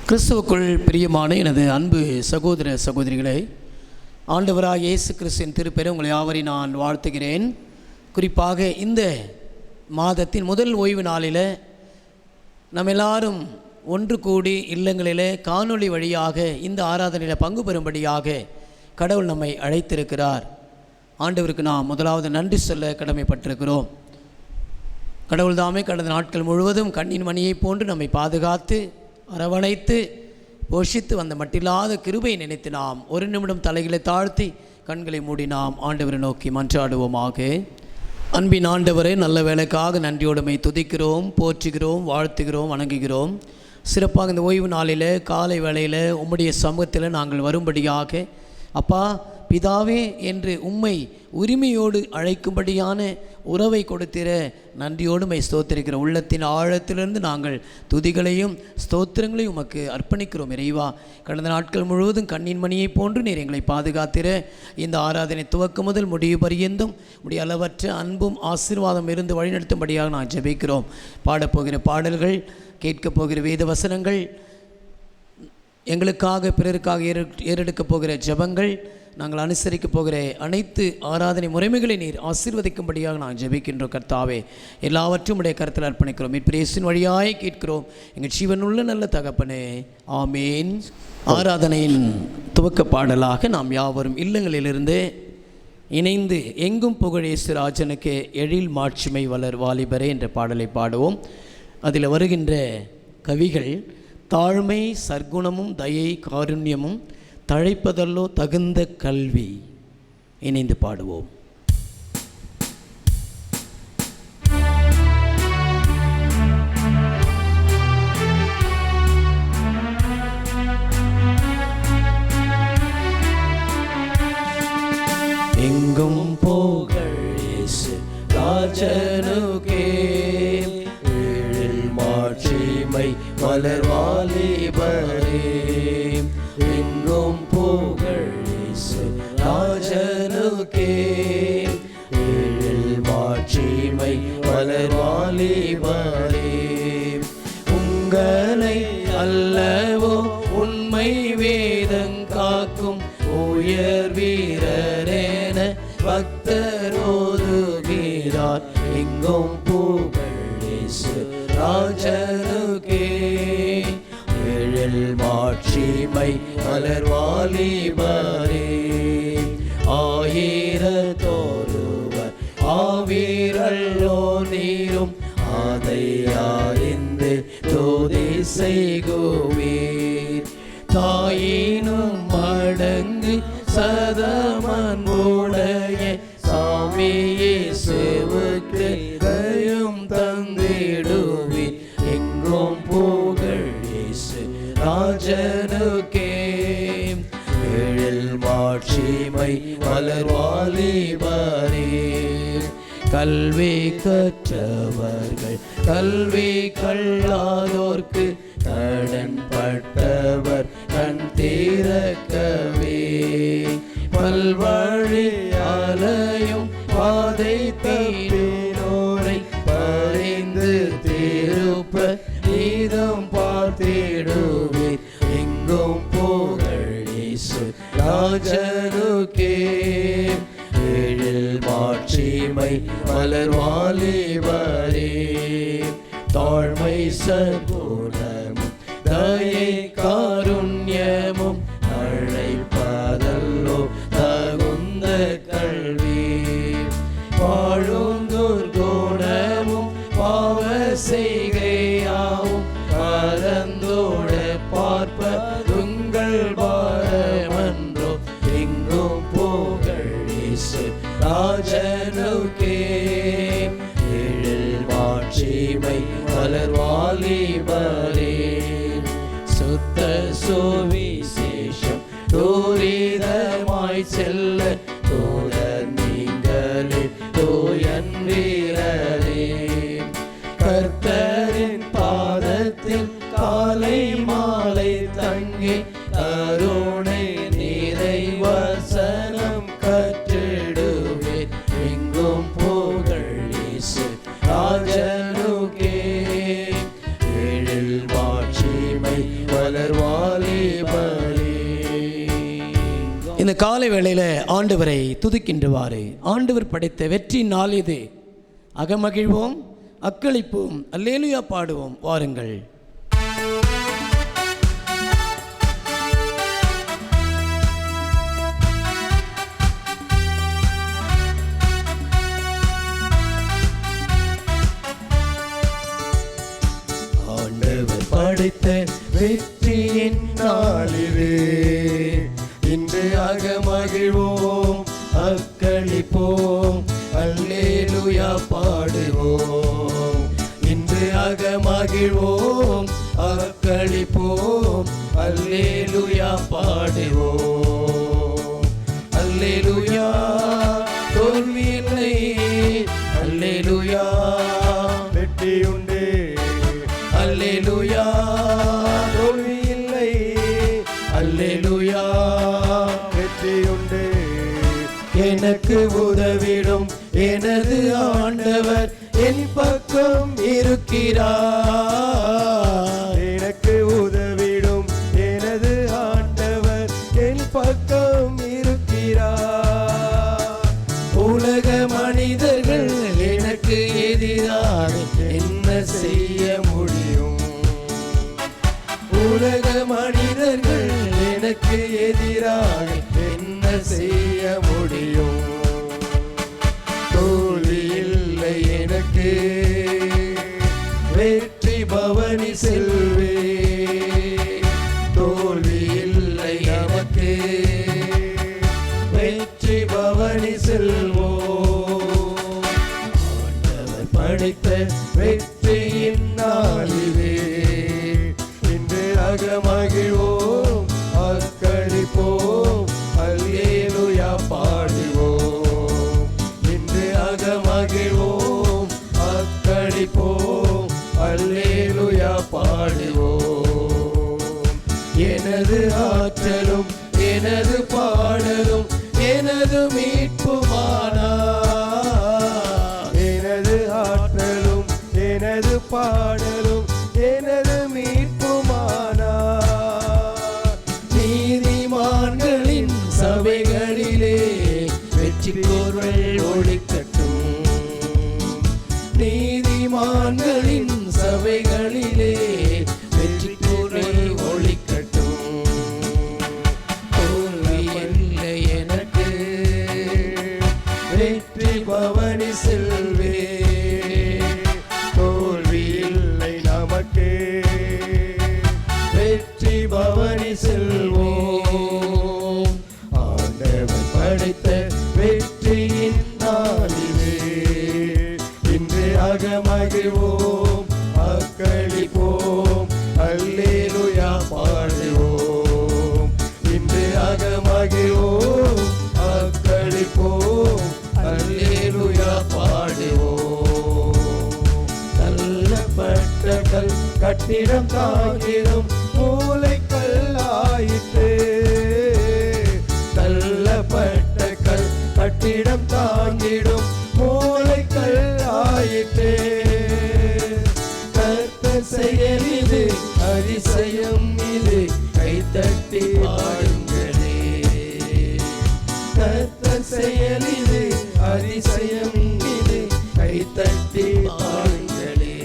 கிறிஸ்துவுக்குள் பிரியமான எனது அன்பு சகோதர சகோதரிகளே, ஆண்டவராக இயேசு கிறிஸ்துவின் திருப்பெயரை உங்களை யாவரையும் நான் வாழ்த்துகிறேன். குறிப்பாக இந்த மாதத்தின் முதல் ஓய்வு நாளில் நம்ம எல்லாரும் ஒன்று கூடி இல்லங்களிலே காணொளி வழியாக இந்த ஆராதனையில் பங்கு பெறும்படியாக கடவுள் நம்மை அழைத்திருக்கிறார். ஆண்டவருக்கு நாம் முதலாவது நன்றி சொல்ல கடமைப்பட்டிருக்கிறோம். கடவுள் தாமே கடந்த நாட்கள் முழுவதும் கண்ணின் மணியை போன்று நம்மை பாதுகாத்து அரவணைத்து போஷித்து வந்த மட்டில்லாத கிருபை நினைத்து நாம் ஒரு நிமிடம் தலைகளை தாழ்த்தி கண்களை மூடி நாம் ஆண்டவரை நோக்கி மன்றாடுவோமாக. அன்பின் ஆண்டவரை, நல்ல வேலைக்காக நன்றியோடுமை துதிக்கிறோம், போற்றுகிறோம், வாழ்த்துகிறோம், வணங்குகிறோம். சிறப்பாக இந்த ஓய்வு நாளில் காலை வேளையில் உம்முடைய சமூகத்தில் நாங்கள் வரும்படியாக அப்பா பிதாவே என்று உம்மை உரிமையோடு அழைக்கும்படியான உறவை கொடுத்திர நன்றியோடு ஸ்தோத்திரிக்கிற உள்ளத்தின் ஆழத்திலிருந்து நாங்கள் துதிகளையும் ஸ்தோத்திரங்களையும் உமக்கு அர்ப்பணிக்கிறோம். இறைவா, கடந்த நாட்கள் முழுவதும் கண்ணின் மணியை போன்று நீர் எங்களை பாதுகாத்திர இந்த ஆராதனை துவக்கம் முதல் முடிவு பரியந்தும் உடைய அளவற்ற அன்பும் ஆசீர்வாதம் இருந்து வழிநடத்தும்படியாக நான் ஜெபிக்கிறோம். பாடப்போகிற பாடல்கள், கேட்கப் போகிற வேத வசனங்கள், எங்களுக்காக பிறருக்காக ஏறெடுக்கப் போகிற ஜெபங்கள், நாங்கள் அனுசரிக்கப் போகிற அனைத்து ஆராதனை முறைமைகளை நீர் ஆசீர்வதிக்கும்படியாக நான் ஜெபிக்கின்றோம். கர்த்தாவே, எல்லாவற்றும் உடைய கருத்தில் அர்ப்பணிக்கிறோம். இயேசுவின் வழியாய் கேட்கிறோம் எங்கள் ஜீவனுள்ள நல்ல தகப்பனே, ஆமேன். ஆராதனையின் துவக்க பாடலாக நாம் யாவரும் இல்லங்களிலிருந்து இணைந்து எங்கும் புகழ் இயேசு ராஜனுக்கு எழில் மாட்சிமை வளர் வாலிபரே என்ற பாடலை பாடுவோம். அதில் வருகின்ற கவிகள் தாழ்மை, சர்க்குணமும், தயை, காருண்யமும் தழைப்பதல்லோ தகுந்த கல்வி. இணைந்து பாடுவோம். எங்கும் புகழ் இயேசு ராஜனுக்கே எழில் மாட்சிமை மலர் வாலிபரே. எங்கும் புகழ் இயேசு ராஜனுக்கே எழில் மாட்சிமை மலர் வாலிபரே. உங்களை அல்லவோ உண்மை வேதங்காக்கும் உயர் வீரரேன பக்தரோதுகிறார். எங்கும் புகழ் இயேசு ராஜனுக்கே எழில் மாட்சிமை மலர் வாலிபரே. ஆயிரத்தோருவர் ஆவீரல்லோ நீரும் அதை அறிந்து துதி செய்குவீர். தாயினும் மடங்கு சதமன்புடைய சாமி இயேசுவுக்கு தயம் தந்திடுவீர். எங்கும் புகழ் இயேசு ராஜனுக்கே எழில் மாட்சிமை மலர் வாலிபரே. கல்வி கற்றவர்கள் கல்வி கல்லாதோர்க்கு கடன் பட்டவர் கண் திறக்கவே. பல்வழி அலையும் பாதை தீரோரை பறிந்து திருப்ப நீதம் பார்த்திடுவே. எங்கும் புகழ் இயேசு ராஜனுக்கே எழில் மாட்சிமை மலர் வாலிபரே. தாழ்மை, சர்க்குணமும், தயை, காருண்யமும் அழைப்பதல்லோ தகுந்த கல்வி. வாழும் துர்குணமும் பாவ செய்கையாவும் பரந்தோட பார்ப்பதுங்கள் பாரமன்றோ. எங்கும் புகழ் இயேசு ராஜனுக்கே எழில் மாட்சிமை மலர் வாலிபரே. சுத்த சுவிசேஷம் துரிதமாய் செல்ல தோழர் நீங்களே தூயன் வீரரே. கர்த்தரின் பாதத்தில் காலை மாலை தங்கி கருணை நிறை வசனம் கற்றிடுவே. எங்கும் புகழ் இயேசு ராஜனுக்கே எழில் மாட்சிமை மலர் இந்த காலை வேளையில் ஆண்டவரை துதிக்கின்றவாறு ஆண்டவர் படைத்த வெற்றி நாள் இது. அகமகிழ்வோம், அக்களிப்போம், அல்லேலூயா பாடுவோம். வாருங்கள். ஆண்டவர் படைத்த வெற்றியின் நாளிலே இன்று அகமகிழ்வோம், அக்களிப்போம், அல்லேலூயா பாடுவோம். இன்று அகமகிழ்வோம், அக்களிப்போம், அல்லேலூயா பாடுவோம். அல்லேலூயா தோல்வியில்லை, அல்லேலூயா வெற்றியுண்டு, அல்லேலூயா தோல்வியில்லை, அல்லேலூயா வெற்றியுண்டு. எனக்கு உதவிடும் எனது ஆண்டவர் என் பக்கம் இருக்கிறார். எனக்கு உதவிடும் எனது ஆண்டவர் என் பக்கம் இருக்கிறார். உலக மனிதர்கள் எனக்கு எதிராக என்ன செய்ய முடியும்? உலக மனிதர்கள் எனக்கு எதிராக என்ன செய்ய முடியும்? தோல்வி இல்லை எனக்கு, வெற்றி பவனி செல்வே. தோல்வி இல்லை எனக்கு, வெற்றி பவனி செல்வோம். ஆண்டவர் படைத்த வெற்றியின் நாளிலே இன்று அகமகிழ்வோம், அக்களிப்போம், அல்லேலூயா பாடுவோம். இன்று அகமகிழ்வோம், அக்களிப்போம், அல்லேலூயா பாடுவோம். எனது ஆற்றலும் எனது பாடலும் எனது மீட்புமானார். எனது ஆற்றலும் எனது பாடலும் எனது மீட்புமானார். நீதிமான்களின் சபைகளிலே வெற்றி கோர்வல் ஒளிக்கட்டும். நீதிமான்களின் சபைகளிலே வெற்றி கோர்வல் ஒளிக்கட்டும். தோல்வி இல்லை எனக்கு, வெற்றி பவனி செல்வே. தோல்வி இல்லை நமக்கு, வெற்றி பவனி செல்வோம். ஆண்டவர் படைத்த வெற்றியின் நாளிலே இன்று அகமகிழ்வோம், அக்களிப்போம், அல்லேலூயா பாடுவோம். இன்று அகமகிழ்வோம், அக்களிப்போம், அல்லேலூயா பாடுவோம். தள்ளப்பட்ட கல் கட்டிடம் தாங்கிடும் மூளைக்கல்லாயிற்று. தள்ளப்பட்ட கல் கட்டிடம் தாங்கிடும் மூளைக்கல்லாயிற்று. கர்த்தர் செயல் இது, அதிசயம் இது, கைத்தட்டி பாடுங்களே. கர்த்தர் செயல் இது, அதிசயம் இது, கைத்தட்டி பாடுங்களே.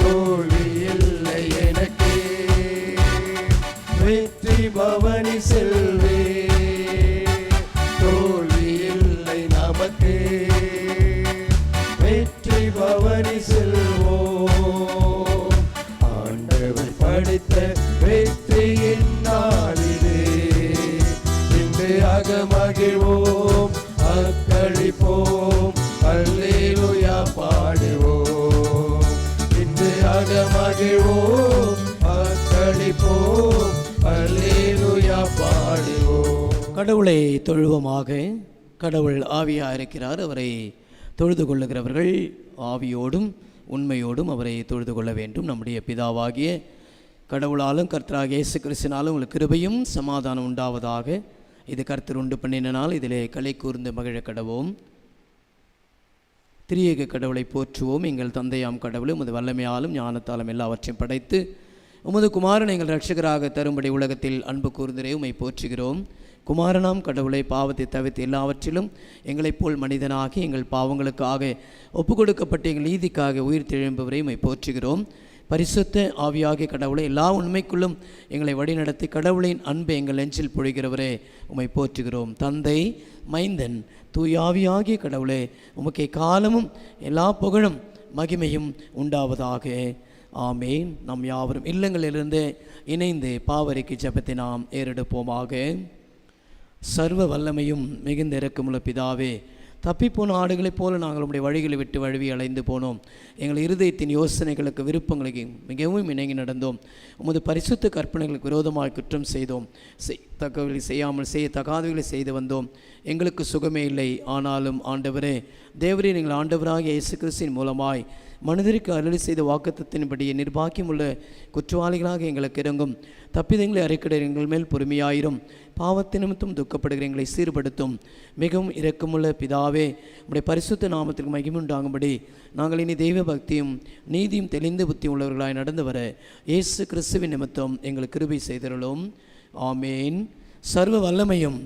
தோல்வி இல்லை எனக்கு, வெற்றி பவனி செல்வே. தோல்வி இல்லை நமக்கு, வெற்றி பவனி செல்வோம். ஆண்டவர் படைத்த வெற்றியின் நாளிலே இன்று அகமகிழ்வோம், அக்களிப்போம், அல்லேலூயா பாடுவோம். இன்று அகமகிழ்வோம், அக்களிப்போம், அல்லேலூயா பாடுவோம். கடவுளை தொழுவமாக. கடவுள் ஆவியாக இருக்கிறார். அவரை தொழுது கொள்ளுகிறவர்கள் ஆவியோடும் உண்மையோடும் அவரை தொழுது கொள்ள வேண்டும். நம்முடைய பிதாவாகிய கடவுளாலும் கர்த்தராகிய இயேசு கிறிஸ்தினாலும் உங்களுக்கு கிருபையும் சமாதானம் உண்டாவதாக. இது கர்த்தர் உண்டு பண்ணின நாள், இதிலே களை கூர்ந்து மகிழ கடவோம். திரியேக கடவுளை போற்றுவோம். எங்கள் தந்தையாம் கடவுளும் உமது வல்லமையாலும் ஞானத்தாலும் எல்லாவற்றையும் படைத்து உமது குமாரனை எங்கள் இரட்சகராக தரும்படி உலகத்தில் அன்பு கூர்ந்தரே உம்மை போற்றுகிறோம். குமாரனாம் கடவுளை பாவத்தை தவிர்த்து எல்லாவற்றிலும் எங்களைப் போல் மனிதனாகி எங்கள் பாவங்களுக்காக ஒப்பு கொடுக்கப்பட்டு எங்கள் நீதிக்காக உயிர் தெழும்பவரை உம்மை போற்றுகிறோம். பரிசுத்த ஆவியாகிய கடவுளை எல்லா உண்மைக்குள்ளும் எங்களை வழிநடத்தி கடவுளின் அன்பை எங்கள் நெஞ்சில் பொழிகிறவரே உம்மை போற்றுகிறோம். தந்தை, மைந்தன், தூயாவியாகிய கடவுளே உமக்கே காலமும் எல்லா புகழும் மகிமையும் உண்டாவதாக. ஆமேன். நம் யாவரும் இல்லங்களிலிருந்து இணைந்து பாவரிக்கு ஜெபத்தை நாம் ஏறெடுப்போமாக. சர்வ வல்லமையும் மிகுந்த இரக்கமுள்ள பிதாவே, தப்பிப்போன ஆடுகளைப் போல நாங்கள் உம்முடைய வழிகளை விட்டு வழுவி அலைந்து போனோம். எங்கள் இருதயத்தின் யோசனைகளுக்கு விருப்பங்களுக்கு மிகவும் இணங்கி நடந்தோம். உமது பரிசுத்த கற்பனைகளுக்கு விரோதமாக குற்றம் செய்தோம். தக்கவர்களை செய்யாமல் செய்யத்தகாதவர்களை செய்து வந்தோம். எங்களுக்கு சுகமே இல்லை. ஆனாலும் ஆண்டவரே, தேவரே, நீங்கள் ஆண்டவராகிய இயேசு கிறிஸ்துவின் மூலமாய் மனிதருக்கு அருளி செய்த வாக்குத்தத்தின்படியே நிர்பாக்கியமுள்ள குற்றவாளிகளாக எங்களுக்கு இறங்கும். தப்பிதங்களை அறைக்கிட எங்கள் மேல் பொறுமையாயிரும். பாவத்தை நிமித்தம் துக்கப்படுகிற எங்களை சீர்படுத்தும். மிகவும் இரக்கமுள்ள பிதாவே, உம்முடைய பரிசுத்த நாமத்திற்கு மகிமுண்டாகும்படி நாங்கள் இனி தெய்வ பக்தியும் நீதியும் தெளிந்த புத்தி உள்ளவர்களாய் நடந்து வர இயேசு கிறிஸ்துவின் நிமித்தம் எங்களுக்கு கிருபை செய்தருளும். ஆமேன். சர்வ வல்லமையும்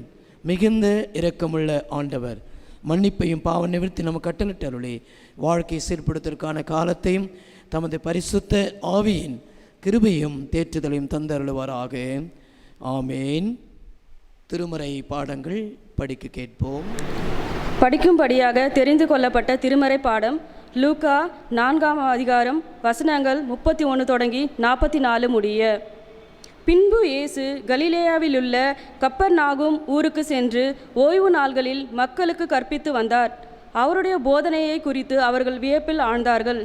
மிகுந்த இரக்கமுள்ள ஆண்டவர் மன்னிப்பையும் பாவ நிவர்த்தி நம்ம கட்டளிட்டு அருளி வாழ்க்கையை சீர்படுத்துவதற்கான காலத்தையும் தமது பரிசுத்த ஆவியின் கிருபையும் தேற்றுதலையும் தந்தருளுவாராக. ஆமேன். திருமறை பாடங்கள் படிக்க கேட்போம். படிக்கும்படியாக தெரிந்து கொள்ளப்பட்ட திருமறை பாடம் லூக்கா 4ஆம் அதிகாரம் வசனங்கள் 31 தொடங்கி 44 முடிய. பின்பு இயேசு கலிலேயாவிலுள்ள கப்பர்நாகும் ஊருக்கு சென்று ஓய்வு நாள்களில் மக்களுக்கு கற்பித்து வந்தார். அவருடைய போதனையை குறித்து அவர்கள் வியப்பில் ஆழ்ந்தார்கள்.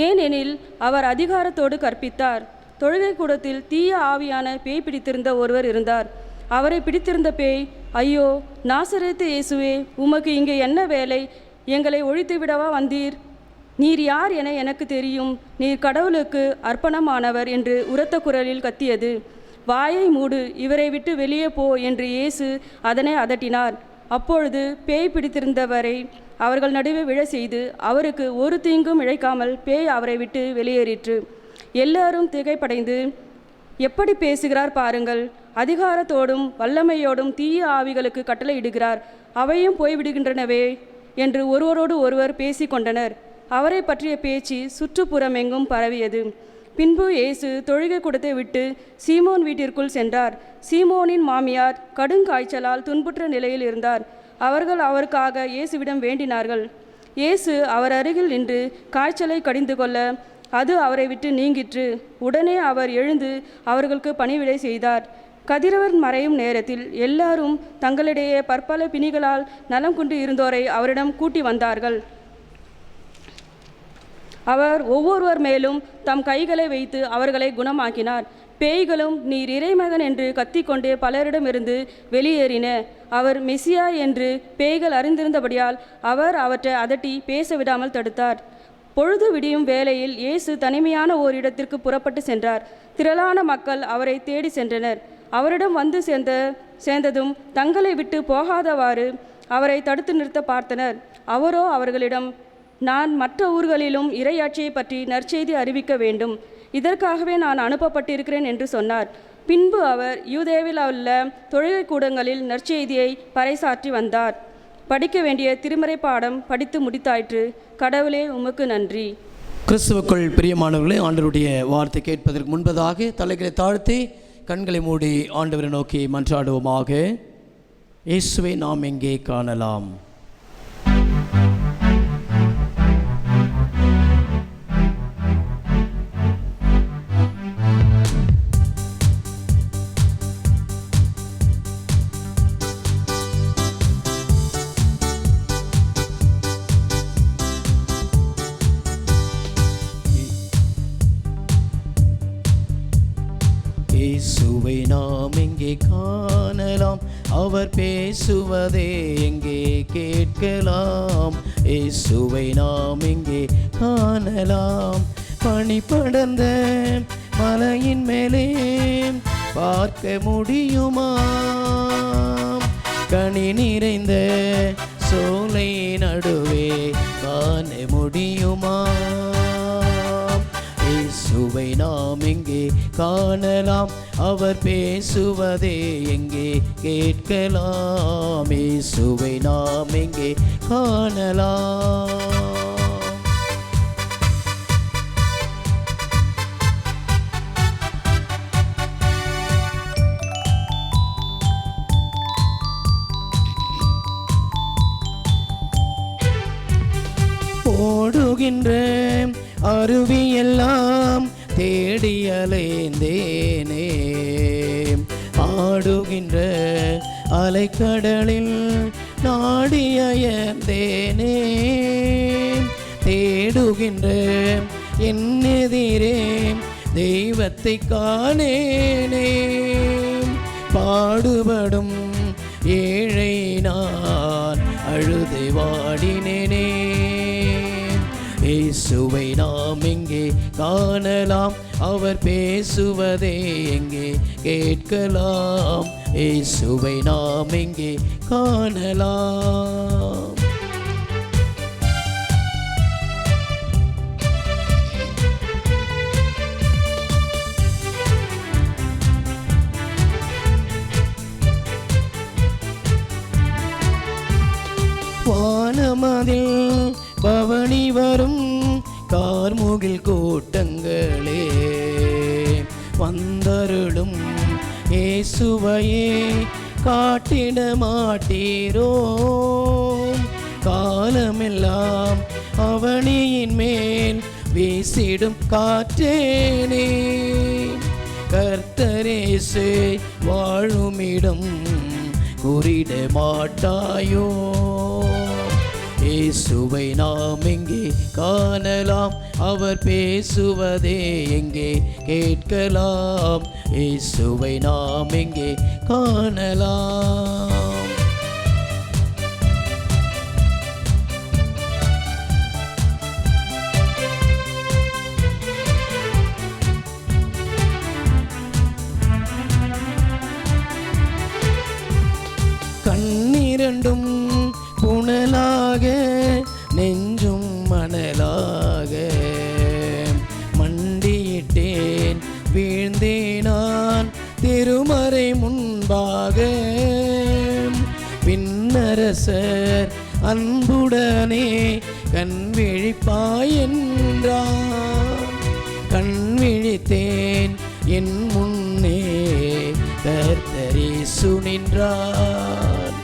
ஏனெனில் அவர் அதிகாரத்தோடு கற்பித்தார். தொழுகை கூடத்தில் தீய ஆவியான பேய் பிடித்திருந்த ஒருவர் இருந்தார். அவரை பிடித்திருந்த பேய், ஐயோ, நாசரேத்து இயேசுவே, உமக்கு இங்கே என்ன வேலை? எங்களை ஒழித்து விடவா வந்தீர்? நீர் யார் என எனக்கு தெரியும். நீர் கடவுளுக்கு அர்ப்பணமானவர் என்று உரத்த குரலில் கத்தியது. வாயை மூடு, இவரை விட்டு வெளியே போ என்று இயேசு அதனை அதட்டினார். அப்பொழுது பேய் பிடித்திருந்தவரை அவர்கள் நடுவே விழ செய்து அவருக்கு ஒரு தீங்கும் இழைக்காமல் பேய் அவரை விட்டு வெளியேறிற்று. எல்லாரும் திகைப்படைந்து, எப்படி பேசுகிறார் பாருங்கள், அதிகாரத்தோடும் வல்லமையோடும் தீய ஆவிகளுக்கு கட்டளையிடுகிறார், அவையும் போய்விடுகின்றனவே என்று ஒருவரோடு ஒருவர் பேசி கொண்டனர். அவரை பற்றிய பேச்சு சுற்றுப்புறமெங்கும் பரவியது. பின்பு இயேசு தொழுகை கூடத்தை விட்டு சீமோன் வீட்டிற்குள் சென்றார். சீமோனின் மாமியார் கடுங்காய்ச்சலால் துன்புற்ற நிலையில் இருந்தார். அவர்கள் அவருக்காக இயேசுவிடம் வேண்டினார்கள். இயேசு அவர் அருகில் நின்று காய்ச்சலை கடிந்து கொள்ள அது அவரை விட்டு நீங்கிற்று. உடனே அவர் எழுந்து அவர்களுக்கு பணிவிடை செய்தார். கதிரவர் மறையும் நேரத்தில் எல்லாரும் தங்களிடையே பற்பல பிணிகளால் நலம் கொண்டு இருந்தோரை அவரிடம் கூட்டி வந்தார்கள். அவர் ஒவ்வொருவர் மேலும் தம் கைகளை வைத்து அவர்களை குணமாக்கினார். பேய்களும் நீர் இறைமகன் என்று கத்திக்கொண்டே பலரிடமிருந்து வெளியேறின. அவர் மெசியா என்று பேய்கள் அறிந்திருந்தபடியால் அவர் அவற்றை அதட்டி பேச விடாமல் தடுத்தார். பொழுது விடியும் வேளையில் இயேசு தனிமையான ஓரிடத்திற்கு புறப்பட்டு சென்றார். திரளான மக்கள் அவரை தேடி சென்றனர். அவரிடம் வந்து சேர்ந்ததும் தங்களை விட்டு போகாதவாறு அவரை தடுத்து நிறுத்த பார்த்தனர். அவரோ அவர்களிடம், நான் மற்ற ஊர்களிலும் இறையாட்சியை பற்றி நற்செய்தி அறிவிக்க வேண்டும், இதற்காகவே நான் அனுப்பப்பட்டிருக்கிறேன் என்று சொன்னார். பின்பு அவர் யூதேயாவில் உள்ள தொழுகை கூடங்களில் நற்செய்தியை பறைசாற்றி வந்தார். படிக்க வேண்டிய திருமறை பாடம் படித்து முடித்தாயிற்று. கடவுளே, உமக்கு நன்றி. கிறிஸ்துவுக்குள் பிரியமானவர்களே, ஆண்டவருடைய வார்த்தை கேட்பதற்கு முன்பதாக தலைகளை தாழ்த்தி கண்களை மூடி ஆண்டவரை நோக்கி மன்றாடுவோமாக. இயேசுவை நாம் எங்கே காணலாம்? இயேசுவை நாம் எங்கே காணலாம்? அவர் பேசுவதே எங்கே கேட்கலாம்? இயேசுவை நாம் எங்கே காணலாம்? பனி படர்ந்த மலையின் மேலே பார்க்க முடியுமா? கனி நிறைந்த சோலை நடுவே காண முடியுமா? இயேசு இயேசுவை நாம் எங்கே காணலாம், அவர் பேசுவதே எங்கே கேட்கலாம். இயேசுவை நாம் எங்கே காணலாம். ஓடுகின்ற அருவியெல்லாம் தேடி அலைந்தேனே, ஆடுகின்ற அலைக்கடலில் நாடி அயர்ந்தேனே, தேடுகின்ற என் எதிரே தெய்வத்தை காணேனே, பாடுபடும் ஏழை நான் அழுது வாடினேனே. இயேசுவை நாம் எங்கே காணலாம், அவர் பேசுவதே எங்கே கேட்கலாம். இயேசுவை நாம் எங்கே காணலாம். வானமதில் பவனி வரும் கார்முகில் கூட்டங்களே, வந்தருளும் இயேசுவையே காட்டிட மாட்டீரோ, காலமெல்லாம் அவனியின் மேல் வீசிடும் காற்றேனே, கர்த்தரேசு வாழுமிடம் குறிட மாட்டாயோ. இயேசுவை நாம் எங்கே காணலாம், அவர் பேசுவதே எங்கே கேட்கலாம். இயேசுவை நாம் எங்கே காணலாம். கண்ணிரண்டும் புனலாக நெஞ்சும் மணலாக மண்டியிட்டேன் வீழ்ந்தேனான் திருமறை முன்பாக, விண்ணரசர் அன்புடனே கண் விழிப்பாய் என்றான், கண் விழித்தேன் என் முன்னே கர்த்தர் இயேசு நின்றார்.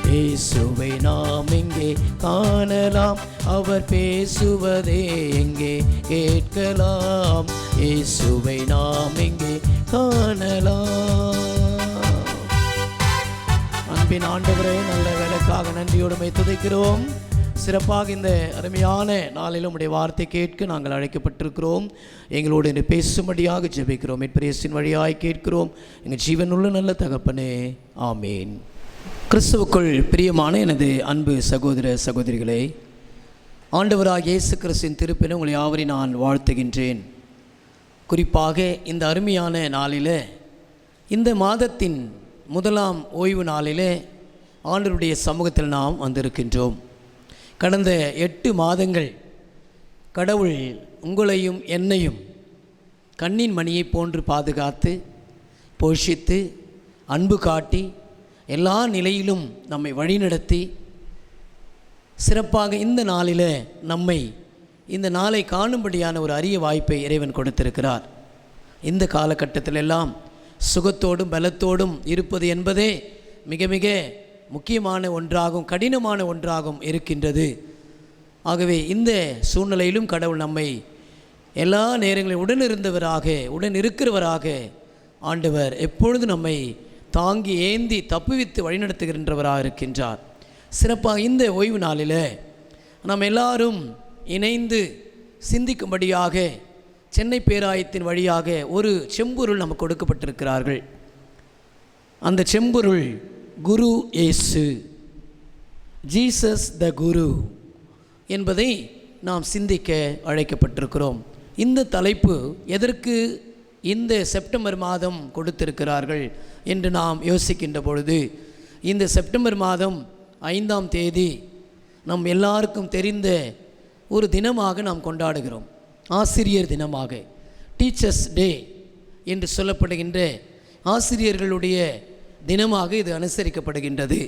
இயேசுவை நாம் எங்கே காணலாம், அவர் பேசுவதே எங்கே கேட்கலாம். இயேசுவை நாம் எங்கே காணலாம். அன்பின் ஆண்டவரே, நல்ல வேலைக்காக நன்றியோடுமை துதிக்கிறோம். சிறப்பாக இந்த அருமையான நாளிலும் உடைய வார்த்தை கேட்க நாங்கள் அழைக்கப்பட்டிருக்கிறோம். எங்களோடு இன்று பேசும்படியாக ஜெபிக்கிறோம். இயேசுவின் வழியாய் கேட்கிறோம் எங்கள் ஜீவனுள்ள நல்ல தகப்பனே, ஆமீன். கிறிஸ்துவுக்குள் பிரியமான எனது அன்பு சகோதர சகோதரிகளே, ஆண்டவராகிய இயேசு கிறிஸ்துவின் திருப்பெயரில் உங்களை யாவரையும் நான் வாழ்த்துகின்றேன். குறிப்பாக இந்த அருமையான நாளில், இந்த மாதத்தின் முதலாம் ஓய்வு நாளில் ஆண்டவருடைய சமூகத்தில் நாம் வந்திருக்கின்றோம். கடந்த 8 மாதங்கள் கடவுள் உங்களையும் என்னையும் கண்ணின் மணியை போன்று பாதுகாத்து போஷித்து அன்பு காட்டி எல்லா நிலையிலும் நம்மை வழிநடத்தி சிறப்பாக இந்த நாளில் நம்மை இந்த நாளை காணும்படியான ஒரு அரிய வாய்ப்பை இறைவன் கொடுத்திருக்கிறார். இந்த காலகட்டத்திலெல்லாம் சுகத்தோடும் பலத்தோடும் இருப்பது என்பதே மிக மிக முக்கியமான ஒன்றாகும், கடினமான ஒன்றாகும் இருக்கின்றது. ஆகவே இந்த சூழ்நிலையிலும் கடவுள் நம்மை எல்லா நேரங்களிலும் உடன் இருக்கிறவராக ஆண்டவர் எப்பொழுது நம்மை தாங்கி ஏந்தி தப்புவித்து வழிநடத்துகின்றவராக இருக்கின்றார். சிறப்பாக இந்த ஓய்வு நாளில் நாம் எல்லாரும் இணைந்து சிந்திக்கும்படியாக சென்னை பேராயத்தின் வழியாக ஒரு செம்பொருள் நமக்கு கொடுக்கப்பட்டிருக்கிறார்கள். அந்த செம்பொருள் குரு இயேசு, ஜீசஸ் த குரு என்பதை நாம் சிந்திக்க அழைக்கப்பட்டிருக்கிறோம். இந்த தலைப்பு எதற்கு இந்த செப்டம்பர் மாதம் கொடுத்திருக்கிறார்கள் என்று நாம் யோசிக்கின்ற பொழுது, இந்த செப்டம்பர் மாதம் 5ஆம் தேதி நம் எல்லாருக்கும் தெரிந்த ஒரு தினமாக நாம் கொண்டாடுகிறோம், ஆசிரியர் தினமாக. டீச்சர்ஸ் டே என்று சொல்லப்படுகின்ற ஆசிரியர்களுடைய தினமாக இது அனுசரிக்கப்படுகின்றது.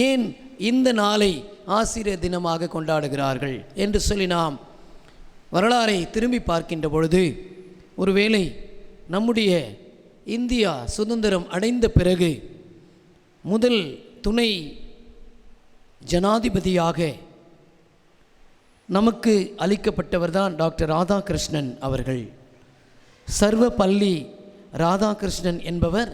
ஏன் இந்த நாளை ஆசிரியர் தினமாக கொண்டாடுகிறார்கள் என்று சொல்லி நாம் வரலாறை திரும்பி பார்க்கின்ற பொழுது, ஒருவேளை நம்முடைய இந்தியா சுதந்திரம் அடைந்த பிறகு முதல் துணை ஜனாதிபதியாக நமக்கு அளிக்கப்பட்டவர்தான் டாக்டர் ராதாகிருஷ்ணன் அவர்கள். சர்வப்பள்ளி ராதாகிருஷ்ணன் என்பவர்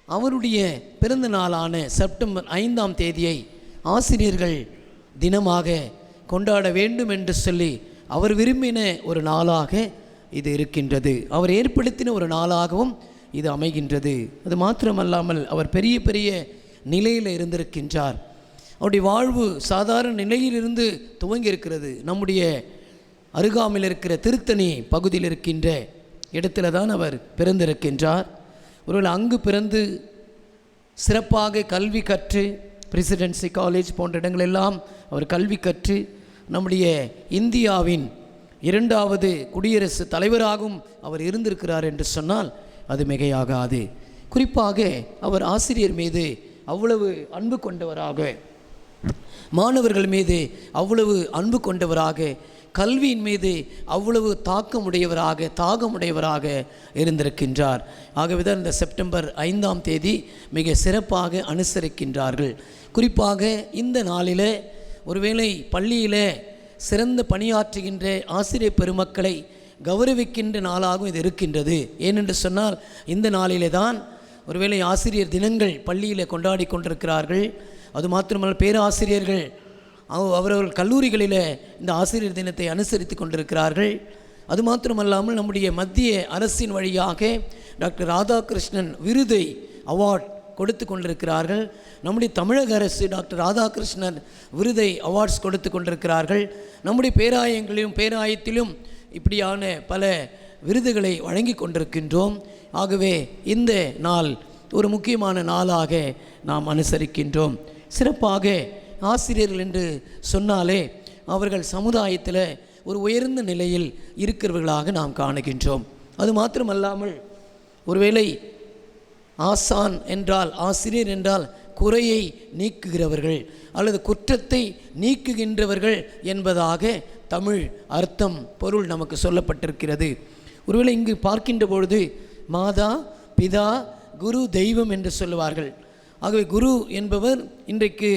அவருடைய பிறந்த நாளான செப்டம்பர் 5ஆம் தேதியை ஆசிரியர்கள் தினமாக கொண்டாட வேண்டும் என்று சொல்லி அவர் விரும்பின ஒரு நாளாக இது இருக்கின்றது. அவர் ஏற்படுத்தின ஒரு நாளாகவும் இது அமைகின்றது. அது மாத்திரமல்லாமல் அவர் பெரிய பெரிய நிலையில் இருந்திருக்கின்றார். அவருடைய வாழ்வு சாதாரண நிலையிலிருந்து துவங்கி இருக்கிறது. நம்முடைய அருகாமையில் இருக்கிற திருத்தணி பகுதியில் இருக்கின்ற இடத்துல தான் அவர் பிறந்திருக்கின்றார். ஒருவேளை அங்கு பிறந்து சிறப்பாக கல்வி கற்று பிரசிடென்சி காலேஜ் போன்ற இடங்களெல்லாம் அவர் கல்வி கற்று நம்முடைய இந்தியாவின் 2வது குடியரசு தலைவராகவும் அவர் இருந்திருக்கிறார் என்று சொன்னால் அது மிகையாகாது. குறிப்பாக அவர் ஆசிரியர் மீது அவ்வளவு அன்பு கொண்டவராக, மாணவர்கள் மீது அவ்வளவு அன்பு கொண்டவராக, கல்வியின் மீது அவ்வளவு தாகமுடையவராக இருந்திருக்கின்றார். ஆகவே தான் இந்த செப்டம்பர் 5ஆம் தேதி மிக சிறப்பாக அனுசரிக்கின்றார்கள். குறிப்பாக இந்த நாளில் ஒருவேளை பள்ளியில் சிறந்த பணியாற்றுகின்ற ஆசிரியர் பெருமக்களை கௌரவிக்கின்ற நாளாகவும் இது இருக்கின்றது. ஏனென்று சொன்னால் இந்த நாளிலே தான் ஒருவேளை ஆசிரியர் தினங்கள் பள்ளியில் கொண்டாடி கொண்டிருக்கிறார்கள். அது மாத்திரமல்ல, பேராசிரியர்கள் அவரவர்கள் கல்லூரிகளில் இந்த ஆசிரியர் தினத்தை அனுசரித்து கொண்டிருக்கிறார்கள். அது மாத்திரமல்லாமல் நம்முடைய மத்திய அரசின் வழியாக டாக்டர் ராதாகிருஷ்ணன் விருதை அவார்ட் கொடுத்து கொண்டிருக்கிறார்கள். நம்முடைய தமிழக அரசு டாக்டர் ராதாகிருஷ்ணன் விருதை அவார்ட்ஸ் கொடுத்து கொண்டிருக்கிறார்கள். நம்முடைய பேராயத்திலும் இப்படியான பல விருதுகளை வழங்கி கொண்டிருக்கின்றோம். ஆகவே இந்த நாள் ஒரு முக்கியமான நாளாக நாம் அனுசரிக்கின்றோம். சிறப்பாக ஆசிரியர்கள் என்று சொன்னாலே அவர்கள் சமுதாயத்தில் ஒரு உயர்ந்த நிலையில் இருக்கிறவர்களாக நாம் காணுகின்றோம். அது மாத்திரமல்லாமல் ஒருவேளை ஆசான் என்றால், ஆசிரியர் என்றால் குறையை நீக்குகிறவர்கள் அல்லது குற்றத்தை நீக்குகின்றவர்கள் என்பதாக தமிழ் அர்த்தம் பொருள் நமக்கு சொல்லப்பட்டிருக்கிறது. ஒருவேளை இங்கு பார்க்கின்ற பொழுது மாதா, பிதா, குரு, தெய்வம் என்று சொல்லுவார்கள். ஆகவே குரு என்பவர் இன்றைக்கு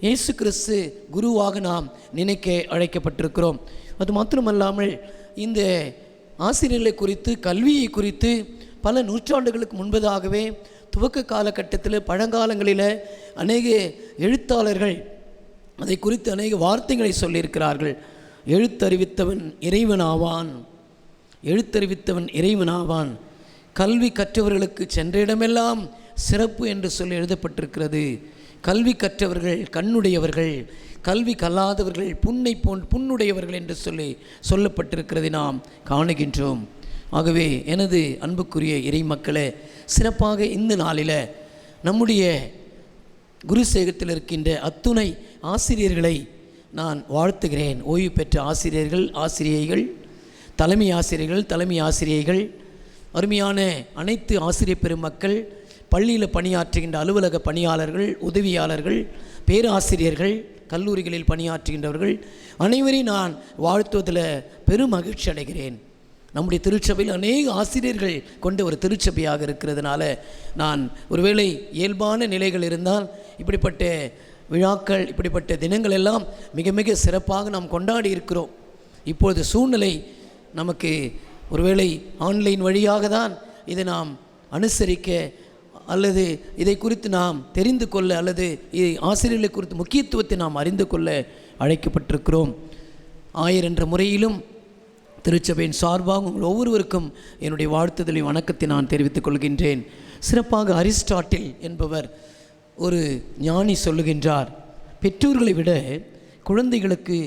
இயேசு கிறிஸ்து குருவாக நாம் நினைக்க அழைக்கப்பட்டிருக்கிறோம். அது மாத்திரமல்லாமல் இந்த ஆசிரியர்களை குறித்து, கல்வியை குறித்து பல நூற்றாண்டுகளுக்கு முன்பதாகவே துவக்க காலகட்டத்தில் பழங்காலங்களில் அநேக எழுத்தாளர்கள் அதை குறித்து அநேக வார்த்தைகளை சொல்லியிருக்கிறார்கள். எழுத்தறிவித்தவன் இறைவனாவான், கல்வி கற்றவர்களுக்கு சென்ற இடமெல்லாம் சிறப்பு என்று சொல்லி எழுதப்பட்டிருக்கிறது. கல்வி கற்றவர்கள் கண்ணுடையவர்கள், கல்வி கல்லாதவர்கள் புண்ணுடையவர்கள் என்று சொல்லப்பட்டிருக்கிறதை நாம் காணுகின்றோம். ஆகவே எனது அன்புக்குரிய இறை மக்களே, சிறப்பாக இந்த நாளில் நம்முடைய குருசேகத்தில் இருக்கின்ற அத்துணை ஆசிரியர்களை நான் வாழ்த்துகிறேன். ஓய்வு பெற்ற ஆசிரியர்கள், தலைமை ஆசிரியைகள், அருமையான அனைத்து ஆசிரியர் பெருமக்கள், பள்ளியில் பணியாற்றுகின்ற அலுவலக பணியாளர்கள், உதவியாளர்கள், பேராசிரியர்கள், கல்லூரிகளில் பணியாற்றுகின்றவர்கள் அனைவரையும் நான் வாழ்த்துவதில் பெரும் மகிழ்ச்சி அடைகிறேன். நம்முடைய திருச்சபையில் அநேக ஆசிரியர்கள் கொண்ட ஒரு திருச்சபையாக இருக்கிறதுனால நான் ஒருவேளை இயல்பான நிலைகள் இருந்தால் இப்படிப்பட்ட விழாக்கள், இப்படிப்பட்ட தினங்கள் எல்லாம் மிக மிக சிறப்பாக நாம் கொண்டாடி இருக்கிறோம். இப்பொழுது சூழ்நிலை நமக்கு ஒருவேளை ஆன்லைன் வழியாக தான் இதை நாம் அனுசரிக்க அல்லது இதை குறித்து நாம் தெரிந்து கொள்ள அல்லது ஆசிரியர்களை குறித்து முக்கியத்துவத்தை நாம் அறிந்து கொள்ள அழைக்கப்பட்டிருக்கிறோம். 1000 என்ற முறையிலும் திருச்சபையின் சார்பாக உங்கள் ஒவ்வொருவருக்கும் என்னுடைய வாழ்த்துதலை, வணக்கத்தை நான் தெரிவித்துக் கொள்கின்றேன். சிறப்பாக அரிஸ்டாட்டில் என்பவர் ஒரு ஞானி சொல்லுகின்றார், பெற்றோர்களை விட குழந்தைகளுக்கு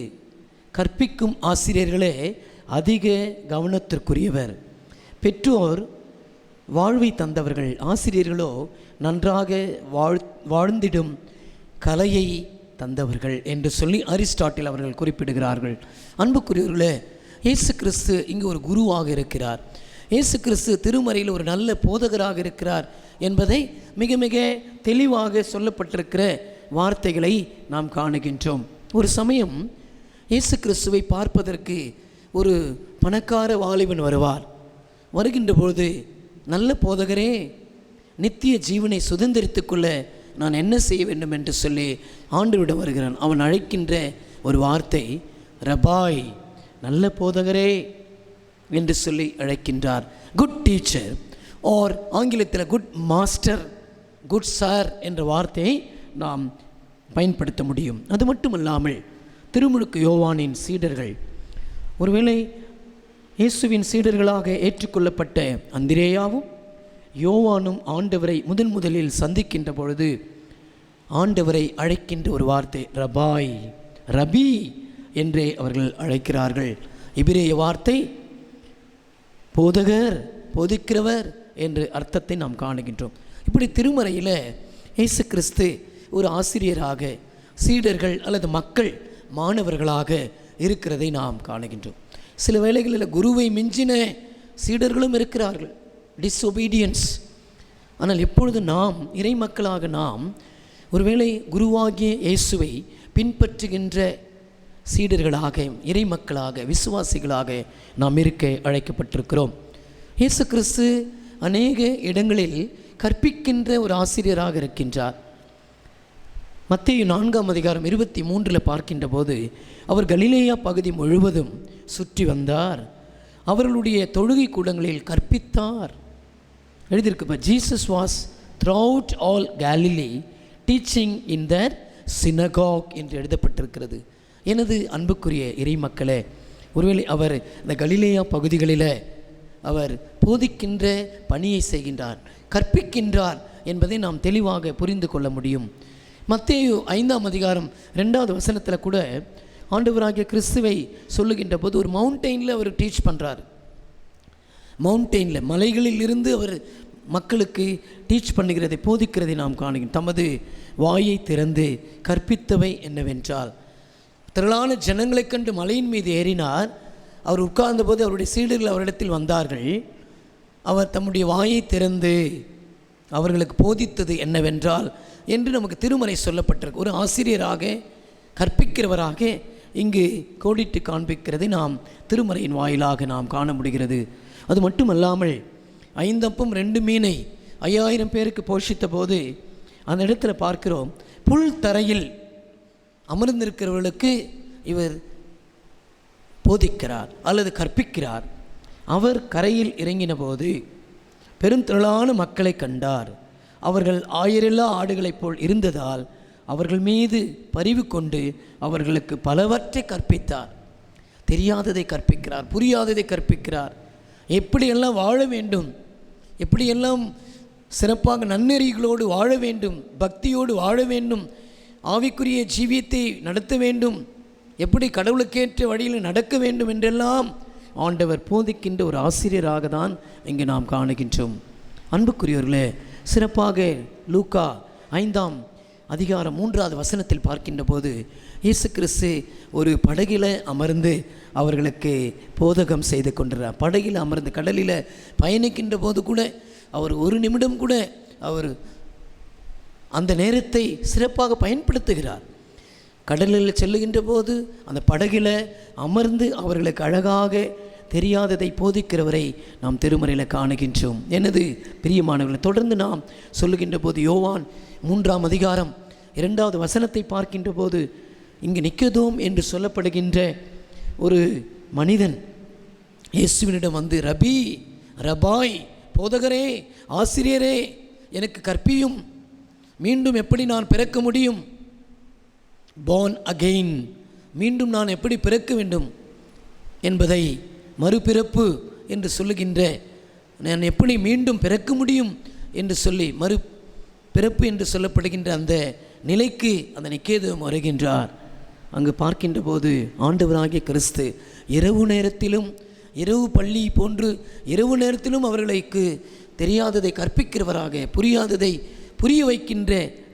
கற்பிக்கும் ஆசிரியர்களே அதிக கவனத்திற்குரியவர். பெற்றோர் வாழ்வை தந்தவர்கள், ஆசிரியர்களோ நன்றாக வாழ்ந்திடும் கலையை தந்தவர்கள் என்று சொல்லி அரிஸ்டாட்டில் அவர்கள் குறிப்பிடுகிறார்கள். அன்புக்குரியவர்களே, இயேசு கிறிஸ்து இங்கு ஒரு குருவாக இருக்கிறார். இயேசு கிறிஸ்து திருமறையில் ஒரு நல்ல போதகராக இருக்கிறார் என்பதை மிக மிக தெளிவாக சொல்லப்பட்டிருக்கிற வார்த்தைகளை நாம் காணுகின்றோம். ஒரு சமயம் இயேசு கிறிஸ்துவை பார்ப்பதற்கு ஒரு பணக்கார வாலிபன் வருவார். வருகின்ற பொழுது, நல்ல போதகரே, நித்திய ஜீவனை சுதந்திரித்துக் கொள்ள நான் என்ன செய்ய வேண்டும் என்று சொல்லி ஆண்டவரிடம் வருகிறான். அவன் அழைக்கின்ற ஒரு வார்த்தை ரபாய், நல்ல போதகரே என்று சொல்லி அழைக்கின்றார். குட் டீச்சர், ஆர் ஆங்கிலத்தில் குட் மாஸ்டர், குட் சார் என்ற வார்த்தையை நாம் பயன்படுத்த முடியும். அது மட்டுமல்லாமல் திருமுழுக்கு யோவானின் சீடர்கள், ஒருவேளை இயேசுவின் சீடர்களாக ஏற்றுக்கொள்ளப்பட்ட அந்திரேயாவும் யோவானும் ஆண்டவரை முதலில் சந்திக்கின்ற பொழுது ஆண்டவரை அழைக்கின்ற ஒரு வார்த்தை ரபாய், ரபி என்றே அவர்கள் அழைக்கிறார்கள். எபிரேய வார்த்தை போதகர், போதிக்கிறவர் என்று அர்த்தத்தை நாம் காணுகின்றோம். இப்படி திருமறையில் இயேசு கிறிஸ்து ஒரு ஆசிரியராக, சீடர்கள் அல்லது மக்கள் மாணவர்களாக இருக்கிறதை நாம் காணுகின்றோம். சில வேளைகளில் குருவை மிஞ்சின சீடர்களும் இருக்கிறார்கள், டிஸ்ஒபீடியன்ஸ். ஆனால் இப்பொழுது நாம் இறை மக்களாக நாம் ஒருவேளை குருவாகிய இயேசுவை பின்பற்றுகின்ற சீடர்களாக, இறை மக்களாக, விசுவாசிகளாக நாம் இருக்க அழைக்கப்பட்டிருக்கிறோம். இயேசு கிறிஸ்து அநேக இடங்களில் கற்பிக்கின்ற ஒரு ஆசிரியராக இருக்கின்றார். மத்தேயு 4:23 பார்க்கின்ற போது, அவர் கலிலேயா பகுதி முழுவதும் சுற்றி வந்தார், அவர்களுடைய தொழுகை கூடங்களில் கற்பித்தார். எழுதியிருக்கு, Jesus was throughout all Galilee teaching in their synagogue என்று எழுதப்பட்டிருக்கிறது. எனது அன்புக்குரிய இறை மக்களே, ஒருவேளை அவர் இந்த கலிலேயா பகுதிகளில் அவர் போதிக்கின்ற பணியை செய்கின்றார், கற்பிக்கின்றார் என்பதை நாம் தெளிவாக புரிந்து கொள்ள முடியும். மத்தேயு 5:2 கூட ஆண்டவராகிய கிறிஸ்துவை சொல்லுகின்ற போது ஒரு மவுண்டெயினில் அவர் டீச் பண்ணுறார். மவுண்டெயினில், மலைகளில் இருந்து அவர் மக்களுக்கு டீச் பண்ணுகிறதை, போதிக்கிறதை நாம் காணுகிறோம். தமது வாயை திறந்து கற்பித்தவை என்னவென்றால், திரளான ஜனங்களைக் கண்டு மலையின் மீது ஏறினார். அவர் உட்கார்ந்தபோது அவருடைய சீடர்கள் அவரிடத்தில் வந்தார்கள். அவர் தம்முடைய வாயை திறந்து அவர்களுக்கு போதித்தது என்னவென்றால் என்று நமக்கு திருமறை சொல்லப்பட்டிருக்கு. ஒரு ஆசிரியராக, கற்பிக்கிறவராக இங்கு கோடிட்டு காண்பிக்கிறதை நாம் திருமறையின் வாயிலாக நாம் காண முடிகிறது. அது மட்டுமல்லாமல் 5 அப்பம் 2 மீனை 5000 பேருக்கு போஷித்த போது அந்த இடத்துல பார்க்கிறோம், புல் தரையில் அமர்ந்திருக்கிறவர்களுக்கு இவர் போதிக்கிறார் அல்லது கற்பிக்கிறார். அவர் கரையில் இறங்கின போது பெருந்திரளான மக்களை கண்டார். அவர்கள் ஆயிரல்லா ஆடுகளைப் போல் இருந்ததால் அவர்கள் மீது பரிவு கொண்டு அவர்களுக்கு பலவற்றை கற்பித்தார். தெரியாததை கற்பிக்கிறார், புரியாததை கற்பிக்கிறார். எப்படியெல்லாம் வாழ வேண்டும், எப்படியெல்லாம் சிறப்பாக நன்னெறிகளோடு வாழ வேண்டும், பக்தியோடு வாழ வேண்டும், ஆவிக்குரிய ஜீவியத்தை நடத்த வேண்டும், எப்படி கடவுளுக்கேற்ற வழியில் நடக்க வேண்டும் என்றெல்லாம் ஆண்டவர் போதிக்கின்ற ஒரு ஆசிரியராக தான் இங்கு நாம் காணுகின்றோம். அன்புக்குரியவர்களே, சிறப்பாக லூக்கா 5:3 பார்க்கின்ற போது இயேசு கிறிஸ்து ஒரு படகில் அமர்ந்து அவர்களுக்கு போதகம் செய்து கொண்டிருக்கிறார். படகில் அமர்ந்து கடலில் பயணிக்கின்ற போது கூட அவர் ஒரு நிமிடம் கூட அவர் அந்த நேரத்தை சிறப்பாக பயன்படுத்துகிறார். கடலில் செல்லுகின்ற போது அந்த படகில் அமர்ந்து அவர்களுக்கு அழகாக தெரியாததை போதிக்கிறவரை நாம் திருமறையில் காணுகின்றோம். எனது பிரியமானவர்களை, தொடர்ந்து நாம் சொல்லுகின்ற போது யோவான் 3:2 பார்க்கின்ற போது இங்கு நிக்கதோம் என்று சொல்லப்படுகின்ற ஒரு மனிதன் இயேசுவினிடம் வந்து, ரபி, ரபாய், போதகரே, ஆசிரியரே, எனக்கு கற்பியும், மீண்டும் எப்படி நான் பிறக்க முடியும், born again, மீண்டும் நான் எப்படி பிறக்க வேண்டும் என்பதை, மறுபிறப்பு என்று சொல்லுகின்ற, நான் எப்படி மீண்டும் பிறக்க முடியும் என்று சொல்லி மறுபிறப்பு என்று சொல்லப்படுகின்ற அந்த நிலைக்கு அந்த நிக்கேதேம் வருகின்றார். அங்கு பார்க்கின்ற போது ஆண்டவராகிய கிறிஸ்து இரவு நேரத்திலும், இரவு பள்ளி போன்று இரவு நேரத்திலும் அவர்களுக்கு தெரியாததை கற்பிக்கிறவராக, புரியாததை புரிய வைக்கின்ற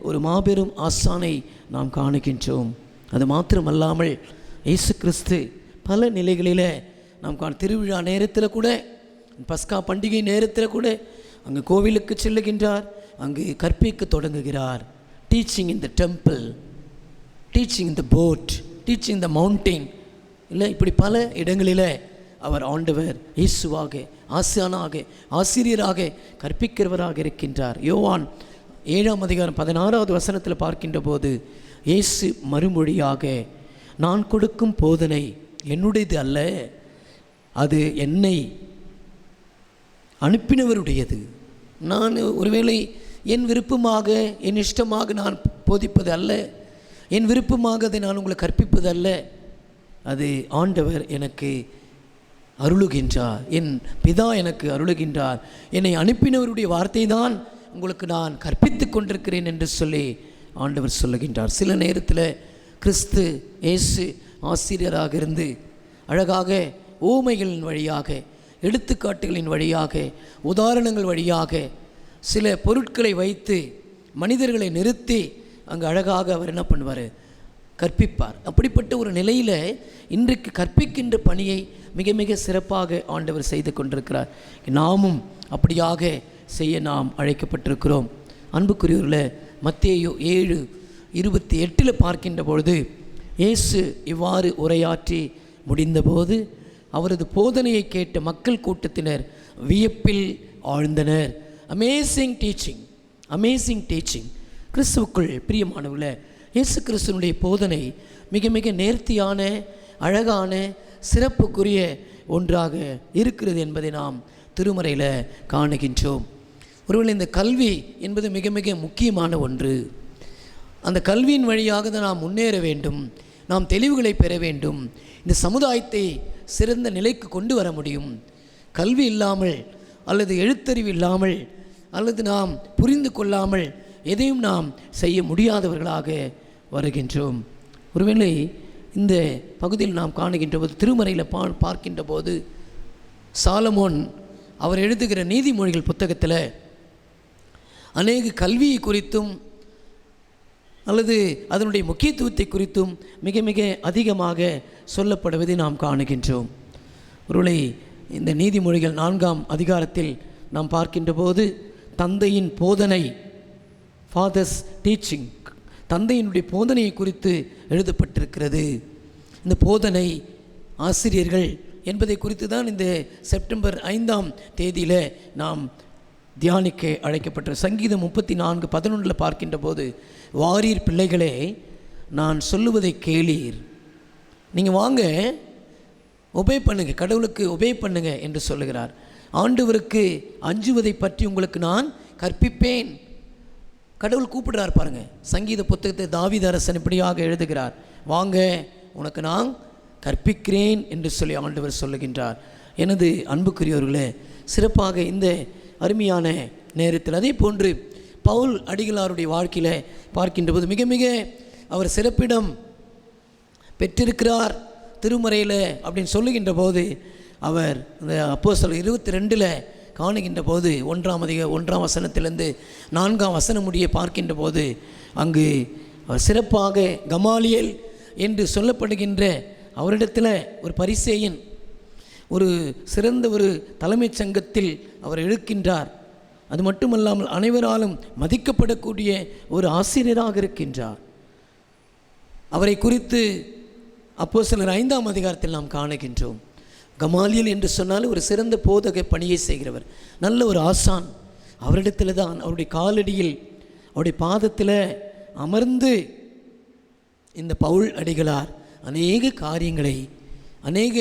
ஒரு மாபெரும் ஆசானை நாம் காணுகின்றோம். அது மாத்திரமல்லாமல் இயேசு கிறிஸ்து பல நிலைகளில் நாம் திருவிழா நேரத்தில் கூட பஸ்கா பண்டிகை நேரத்தில் கூட அங்கு கோவிலுக்கு செல்லுகின்றார், அங்கு கற்பிக்க தொடங்குகிறார். Teaching in the temple, teaching in the boat, teaching in the mountain, இல்லை இப்படி பல இடங்களில் அவர் ஆண்டவர் இயேசுவாக, ஆசானாக, ஆசிரியராக, கற்பிக்கிறவராக இருக்கின்றார். யோவான் 7ஆம் அதிகாரம் 16வது வசனத்தில் பார்க்கின்ற போது இயேசு மறுமொழியாக, நான் கொடுக்கும் போதனை என்னுடையது அல்ல, அது என்னை அனுப்பினவருடையது. நான் ஒருவேளை என் விருப்பமாக, என் இஷ்டமாக நான் போதிப்பது அல்ல, என் விருப்பமாக அதை நான் உங்களை கற்பிப்பது அல்ல, அது ஆண்டவர் எனக்கு அருளுகின்றார், என் பிதா எனக்கு அருளுகின்றார், என்னை அனுப்பினவருடைய வார்த்தை தான் உங்களுக்கு நான் கற்பித்து கொண்டிருக்கிறேன் என்று சொல்லி ஆண்டவர் சொல்லுகின்றார். சில நேரத்தில் கிறிஸ்து இயேசு ஆசிரியராக இருந்து அழகாக ஊமைகளின் வழியாக, எடுத்துக்காட்டுகளின் வழியாக, உதாரணங்கள் வழியாக சில பொருட்களை வைத்து மனிதர்களை நிறுத்தி அங்கு அழகாக அவர் என்ன பண்ணுவார், கற்பிப்பார். அப்படிப்பட்ட ஒரு நிலையில் இன்றைக்கு கற்பிக்கின்ற பணியை மிக மிக சிறப்பாக ஆண்டவர் செய்து கொண்டிருக்கிறார். நாமும் அப்படியாக செய்ய நாம் அழைக்கப்பட்டிருக்கிறோம். அன்புக்குரியவர்களே, மத்தேயு 7:28 பார்க்கின்ற பொழுது இயேசு இவ்வாறு உரையாற்றி முடிந்தபோது அவரது போதனையை கேட்ட மக்கள் கூட்டத்தினர் வியப்பில் ஆழ்ந்தனர். Amazing teaching, amazing teaching. கிறிஸ்துவுக்குள் பிரியமானவர்களே, இயேசு கிறிஸ்துவனுடைய போதனை மிக மிக நேர்த்தியான, அழகான, சிறப்புக்குரிய ஒன்றாக இருக்கிறது என்பதை நாம் திருமறையில் காணுகின்றோம். ஒருவேளை இந்த கல்வி என்பது மிக மிக முக்கியமான ஒன்று. அந்த கல்வியின் வழியாக தான் நாம் முன்னேற வேண்டும், நாம் தெளிவுகளை பெற வேண்டும், இந்த சமுதாயத்தை சிறந்த நிலைக்கு கொண்டு வர முடியும். கல்வி இல்லாமல் அல்லது எழுத்தறிவு இல்லாமல் அல்லது நாம் புரிந்து கொள்ளாமல் எதையும் நாம் செய்ய முடியாதவர்களாக வருகின்றோம். ஒருவேளை இந்த பகுதியில் நாம் காணுகின்ற போது, திருமறையில் பார்க்கின்ற போது, சாலமோன் அவர் எழுதுகிற நீதிமொழிகள் புத்தகத்தில் அநேக கல்வியை குறித்தும் அல்லது அதனுடைய முக்கியத்துவத்தை குறித்தும் மிக மிக அதிகமாக சொல்லப்படுவதை நாம் காணுகின்றோம். ஒருவேளை இந்த நீதிமொழிகள் 4ஆம் அதிகாரத்தில் நாம் பார்க்கின்ற போது தந்தையின் போதனை, ஃபாதர்ஸ் டீச்சிங், தந்தையினுடைய போதனையை குறித்து எழுதப்பட்டிருக்கிறது. இந்த போதனை ஆசிரியர்கள் என்பதை குறித்து தான் இந்த செப்டம்பர் 5ஆம் தேதியில் நாம் தியானிக்க அழைக்கப்பட்ட சங்கீதம் 34:11 பார்க்கின்ற போது, வாரீர் பிள்ளைகளே, நான் சொல்லுவதை கேளீர், நீங்கள் வாங்க ஒபே பண்ணுங்க, கடவுளுக்கு ஒபே பண்ணுங்க என்று சொல்லுகிறார். ஆண்டவருக்கு அஞ்சுவதை பற்றி உங்களுக்கு நான் கற்பிப்பேன். கடவுள் கூப்பிடுறார் பாருங்க. சங்கீத புத்தகத்தை தாவீது அரசன் இப்படியாக எழுதுகிறார், வாங்க உனக்கு நான் கற்பிக்கிறேன் என்று சொல்லி ஆண்டவர் சொல்லுகின்றார். எனது அன்புக்குரியவர்களே, சிறப்பாக இந்த அருமையான நேரத்தில் அதே போன்று பவுல் அடிகளாருடைய வாழ்க்கையில் பார்க்கின்ற போது மிக மிக அவர் சிறப்பிடம் பெற்றிருக்கிறார் திருமறையில் அப்படின்னு சொல்லுகின்ற போது, அவர் இந்த அப்போஸ்தலர் 22 காணுகின்ற போது 1ஆம் வசனத்திலிருந்து 4ஆம் வசனம் முடிய பார்க்கின்ற போது அங்கு அவர் சிறப்பாக கமாலியேல் என்று சொல்லப்படுகின்ற அவரிடத்தில் ஒரு பரிசேயன், ஒரு சிறந்த ஒரு தலைமைச் சங்கத்தில் அவர் எழுக்கின்றார். அது மட்டுமல்லாமல் அனைவராலும் மதிக்கப்படக்கூடிய ஒரு ஆசிரியராக இருக்கின்றார். அவரை குறித்து அப்போஸ்தலர் 5ஆம் அதிகாரத்தில் நாம் காணுகின்றோம். கமாலியேல் என்று சொன்னால் ஒரு சிறந்த போதக பணியை செய்கிறவர், நல்ல ஒரு ஆசான். அவரிடத்தில் தான், அவருடைய காலடியில், அவருடைய பாதத்தில் அமர்ந்து இந்த பவுல் அடிகளார் அநேக காரியங்களை, அநேக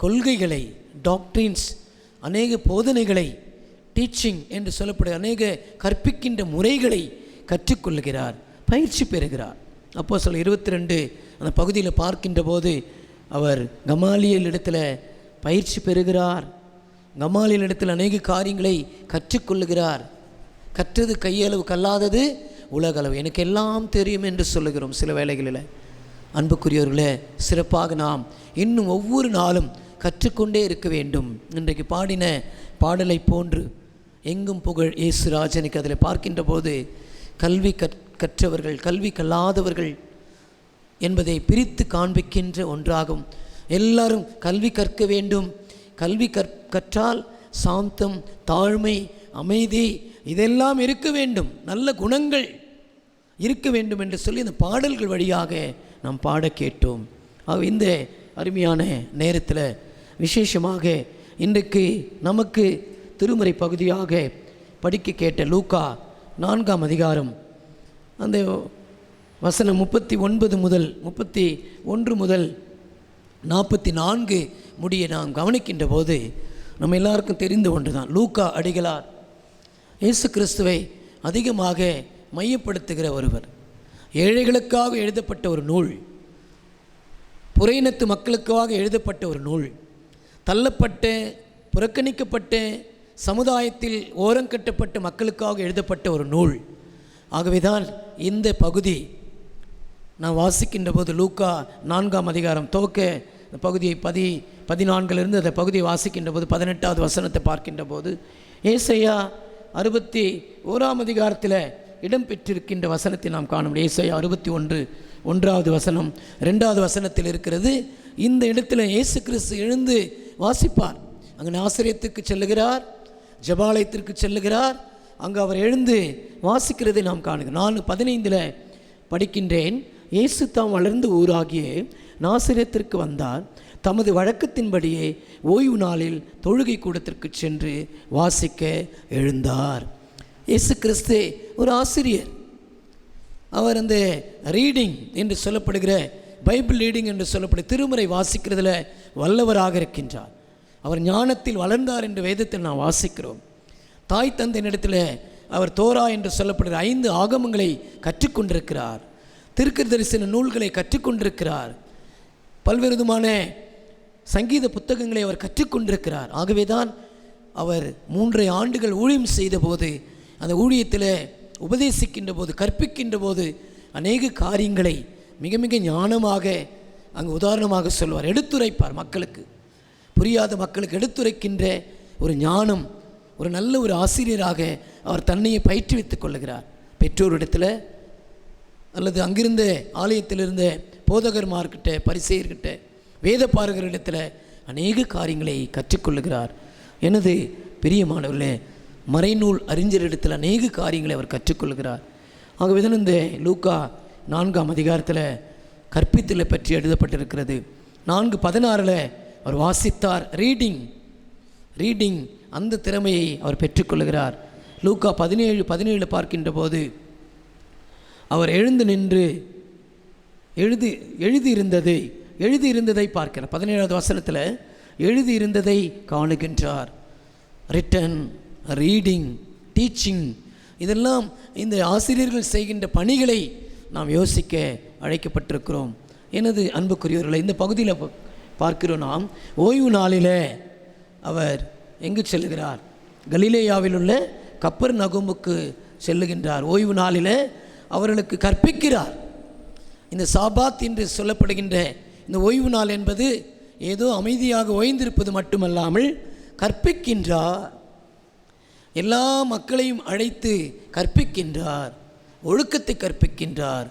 கொள்கைகளை, டாக்ட்ரின்ஸ், அநேக போதனைகளை, டீச்சிங் என்று சொல்லப்படும் அநேக கற்பிக்கின்ற முறைகளை கற்றுக்கொள்கிறார், பயிற்சி பெறுகிறார். அப்போஸ்தலர் 22 அந்த பகுதியில் பார்க்கின்ற போது அவர் கமாலியேல் இடத்துல பயிற்சி பெறுகிறார். கமாலியேல் இடத்தில் அநேக காரியங்களை கற்றுக்கொள்ளுகிறார். கற்றது கையளவு கல்லாதது உலகளவு, எனக்கு எல்லாம் தெரியும் என்று சொல்லுகிறோம் சில வேளைகளில். அன்புக்குரியவர்களே, சிறப்பாக நாம் இன்னும் ஒவ்வொரு நாளும் கற்றுக்கொண்டே இருக்க வேண்டும். இன்றைக்கு பாடின பாடலை போன்று எங்கும் புகழ் இயேசுராஜனுக்கு அதில் பார்க்கின்ற போது கல்வி கற்றவர்கள், கல்வி கல்லாதவர்கள் என்பதை பிரித்து காண்பிக்கின்ற ஒன்றாகும். எல்லாரும் கல்வி கற்க வேண்டும். கல்வி கற்றால் சாந்தம், தாழ்மை, அமைதி இதெல்லாம் இருக்க வேண்டும், நல்ல குணங்கள் இருக்க வேண்டும் என்று சொல்லி இந்த பாடல்கள் வழியாக நாம் பாட கேட்டோம். ஆக இந்த அருமையான நேரத்தில் விசேஷமாக இன்றைக்கு நமக்கு திருமறை பகுதியாக படிக்க கேட்ட லூக்கா 4ஆம் அதிகாரம் அந்த வசனம் 39 முதல் 31 முதல் 44 முடிய நாம் கவனிக்கின்ற போது நம்ம எல்லாருக்கும் தெரிந்த ஒன்று தான். லூக்கா அடிகளார் இயேசு கிறிஸ்துவை அதிகமாக மையப்படுத்துகிற ஒருவர். ஏழைகளுக்காக எழுதப்பட்ட ஒரு நூல், புறையினத்து மக்களுக்காக எழுதப்பட்ட ஒரு நூல், தள்ளப்பட்ட புறக்கணிக்கப்பட்ட சமுதாயத்தில் ஓரங்கட்டப்பட்ட மக்களுக்காக எழுதப்பட்ட ஒரு நூல். ஆகவேதான் இந்த பகுதி நான் வாசிக்கின்ற போது லூக்கா 4ஆம் அதிகாரம் துவக்க பகுதியை 14 அந்த பகுதியை வாசிக்கின்ற போது 18வது வசனத்தை பார்க்கின்ற போது ஏசாயா 61ஆம் அதிகாரத்தில் இடம்பெற்றிருக்கின்ற வசனத்தை நாம் காண முடியும். ஏசாயா 61 1வது வசனம் 2வது வசனத்தில் இருக்கிறது. இந்த இடத்துல இயேசு கிறிஸ்து எழுந்து வாசிப்பார். அங்கே நாசரேத்துக்கு செல்லுகிறார், ஜெபாலயத்திற்கு செல்லுகிறார். அங்கு அவர் எழுந்து வாசிக்கிறதை நாம் காணுகிறோம். 4:15 படிக்கின்றேன். இயேசு தாம் வளர்ந்த ஊராகிய நாசரேத்திற்கு வந்தார். தமது வழக்கத்தின்படியே ஓய்வு நாளில் தொழுகை கூடத்திற்கு சென்று வாசிக்க எழுந்தார். இயேசு கிறிஸ்து ஒரு ஆசிரியர். அவர் அந்த ரீடிங் என்று சொல்லப்படுகிற பைபிள் ரீடிங் என்று சொல்லப்படுகிற திருமுறை வாசிக்கிறதுல வல்லவராக இருக்கின்றார். அவர் ஞானத்தில் வளர்ந்தார் என்று வேதத்தில் நாம் வாசிக்கிறோம். தாய் தந்தையினிடத்தில் அவர் தோரா என்று சொல்லப்படுகிற 5 ஆகமங்களை கற்றுக்கொண்டிருக்கிறார். தீர்க்கதரிசன நூல்களை கற்றுக்கொண்டிருக்கிறார். பல்வேறு விதமான சங்கீத புத்தகங்களை அவர் கற்றுக்கொண்டிருக்கிறார். ஆகவே தான் அவர் 3 ஆண்டுகள் ஊழியம் செய்த போது, அந்த ஊழியத்தில் உபதேசிக்கின்ற போது, கற்பிக்கின்ற போது அநேக காரியங்களை மிக மிக ஞானமாக அங்கு உதாரணமாக சொல்வார், எடுத்துரைப்பார். மக்களுக்கு புரியாத மக்களுக்கு எடுத்துரைக்கின்ற ஒரு ஞானம், ஒரு நல்ல ஒரு ஆசிரியராக அவர் தன்னையை பயிற்றுவித்துக் கொள்ளுகிறார். பெற்றோரிடத்தில் அல்லது அங்கிருந்த ஆலயத்தில் இருந்த போதகர்மார்கிட்ட, பரிசேயர்கிட்ட, வேத பாரகர்களிடத்தில் அநேக காரியங்களை கற்றுக்கொள்ளுகிறார். எனது பிரியமானவர்களே, மறைநூல் அறிஞரிடத்தில் அநேக காரியங்களை அவர் கற்றுக்கொள்கிறார். ஆகவே தான் இந்த லூக்கா 4ஆம் அதிகாரத்தில் கற்பித்தலை பற்றி எழுதப்பட்டிருக்கிறது. 4:16 அவர் வாசித்தார். ரீடிங் அந்த திறமையை அவர் பெற்றுக்கொள்கிறார். லூக்கா 17 பார்க்கின்ற போது அவர் எழுந்து நின்று எழுதியிருந்ததை பார்க்கிறார். 17வது வசனத்தில் எழுதியிருந்ததை காணுகின்றார். ரிட்டன், ரீடிங், டீச்சிங் இதெல்லாம் இந்த ஆசிரியர்கள் செய்கின்ற பணிகளை நாம் யோசிக்க அழைக்கப்பட்டிருக்கிறோம். எனது அன்புக்குரியவர்களை, இந்த பகுதியில் பார்க்கிறோம் நாம். ஓய்வு நாளில் அவர் எங்கு செல்லுகிறார்? கலிலேயாவில் உள்ள கப்பர்நகூமுக்கு செல்லுகின்றார். ஓய்வு நாளில் அவர்களுக்கு கற்பிக்கிறார். இந்த சாபாத் என்று சொல்லப்படுகின்ற இந்த ஓய்வு நாள் என்பது ஏதோ அமைதியாக ஓய்ந்திருப்பது மட்டுமல்லாமல் கற்பிக்கின்றார். எல்லா மக்களையும் அழைத்து கற்பிக்கின்றார், ஒழுக்கத்தை கற்பிக்கின்றார்,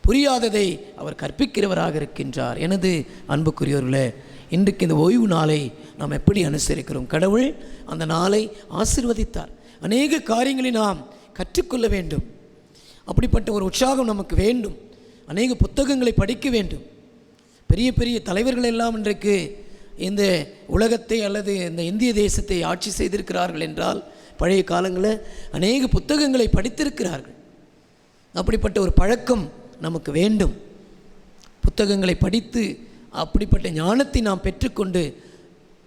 புரியாததை அவர் கற்பிக்கிறவராக இருக்கின்றார். எனது அன்புக்குரியவர்களே, இன்றைக்கு இந்த ஓய்வு நாளை நாம் எப்படி அனுசரிக்கிறோம்? கடவுள் அந்த நாளை ஆசீர்வதித்தார். அநேக காரியங்களை நாம் கற்றுக்கொள்ள வேண்டும். அப்படிப்பட்ட ஒரு உற்சாகம் நமக்கு வேண்டும். அநேக புத்தகங்களை படிக்க வேண்டும். பெரிய பெரிய தலைவர்கள் எல்லாம் இன்றைக்கு இந்த உலகத்தை அல்லது இந்த இந்திய தேசத்தை ஆட்சி செய்திருக்கிறார்கள் என்றால் பழைய காலங்களில் அநேக புத்தகங்களை படித்திருக்கிறார்கள். அப்படிப்பட்ட ஒரு பழக்கம் நமக்கு வேண்டும். புத்தகங்களை படித்து அப்படிப்பட்ட ஞானத்தை நாம் பெற்றுக்கொண்டு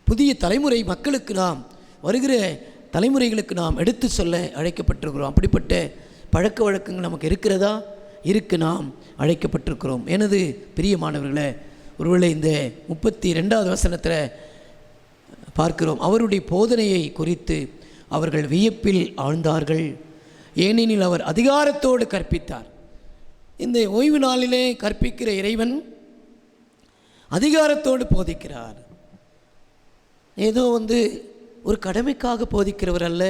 புதிய தலைமுறை மக்களுக்கு, நாம் வருகிற தலைமுறைகளுக்கு நாம் எடுத்து சொல்ல அழைக்கப்பட்டிருக்கிறோம். அப்படிப்பட்ட பழக்க வழக்கங்கள் நமக்கு இருக்கிறதா? நாம் அழைக்கப்பட்டிருக்கிறோம். எனது பிரியமானவர்களே, ஒருவேளை இந்த 32வது வசனத்தில் பார்க்கிறோம், அவருடைய போதனையை குறித்து அவர்கள் வியப்பில் ஆழ்ந்தார்கள், ஏனெனில் அவர் அதிகாரத்தோடு கற்பித்தார். இந்த ஓய்வு நாளிலே கற்பிக்கிற இறைவன் அதிகாரத்தோடு போதிக்கிறார். ஏதோ ஒரு கடமைக்காக போதிக்கிறவர் அல்ல.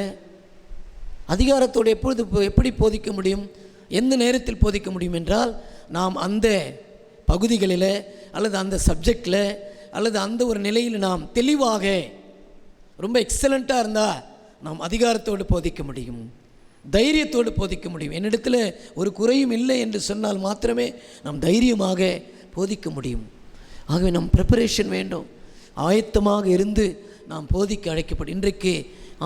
அதிகாரத்தோடு எப்படி போதிக்க முடியும்? எந்த நேரத்தில் போதிக்க முடியும் என்றால், நாம் அந்த பகுதிகளில் அல்லது அந்த சப்ஜெக்டில் அல்லது அந்த ஒரு நிலையில் நாம் தெளிவாக ரொம்ப எக்ஸலண்ட்டாக இருந்தால் நாம் அதிகாரத்தோடு போதிக்க முடியும், தைரியத்தோடு போதிக்க முடியும். என்னிடத்தில் ஒரு குறையும் இல்லை என்று சொன்னால் மாத்திரமே நாம் தைரியமாக போதிக்க முடியும். ஆகவே நம் ப்ரிப்பரேஷன் வேண்டும், ஆயத்தமாக இருந்து நாம் போதிக்க அழைக்கப்படும். இன்றைக்கு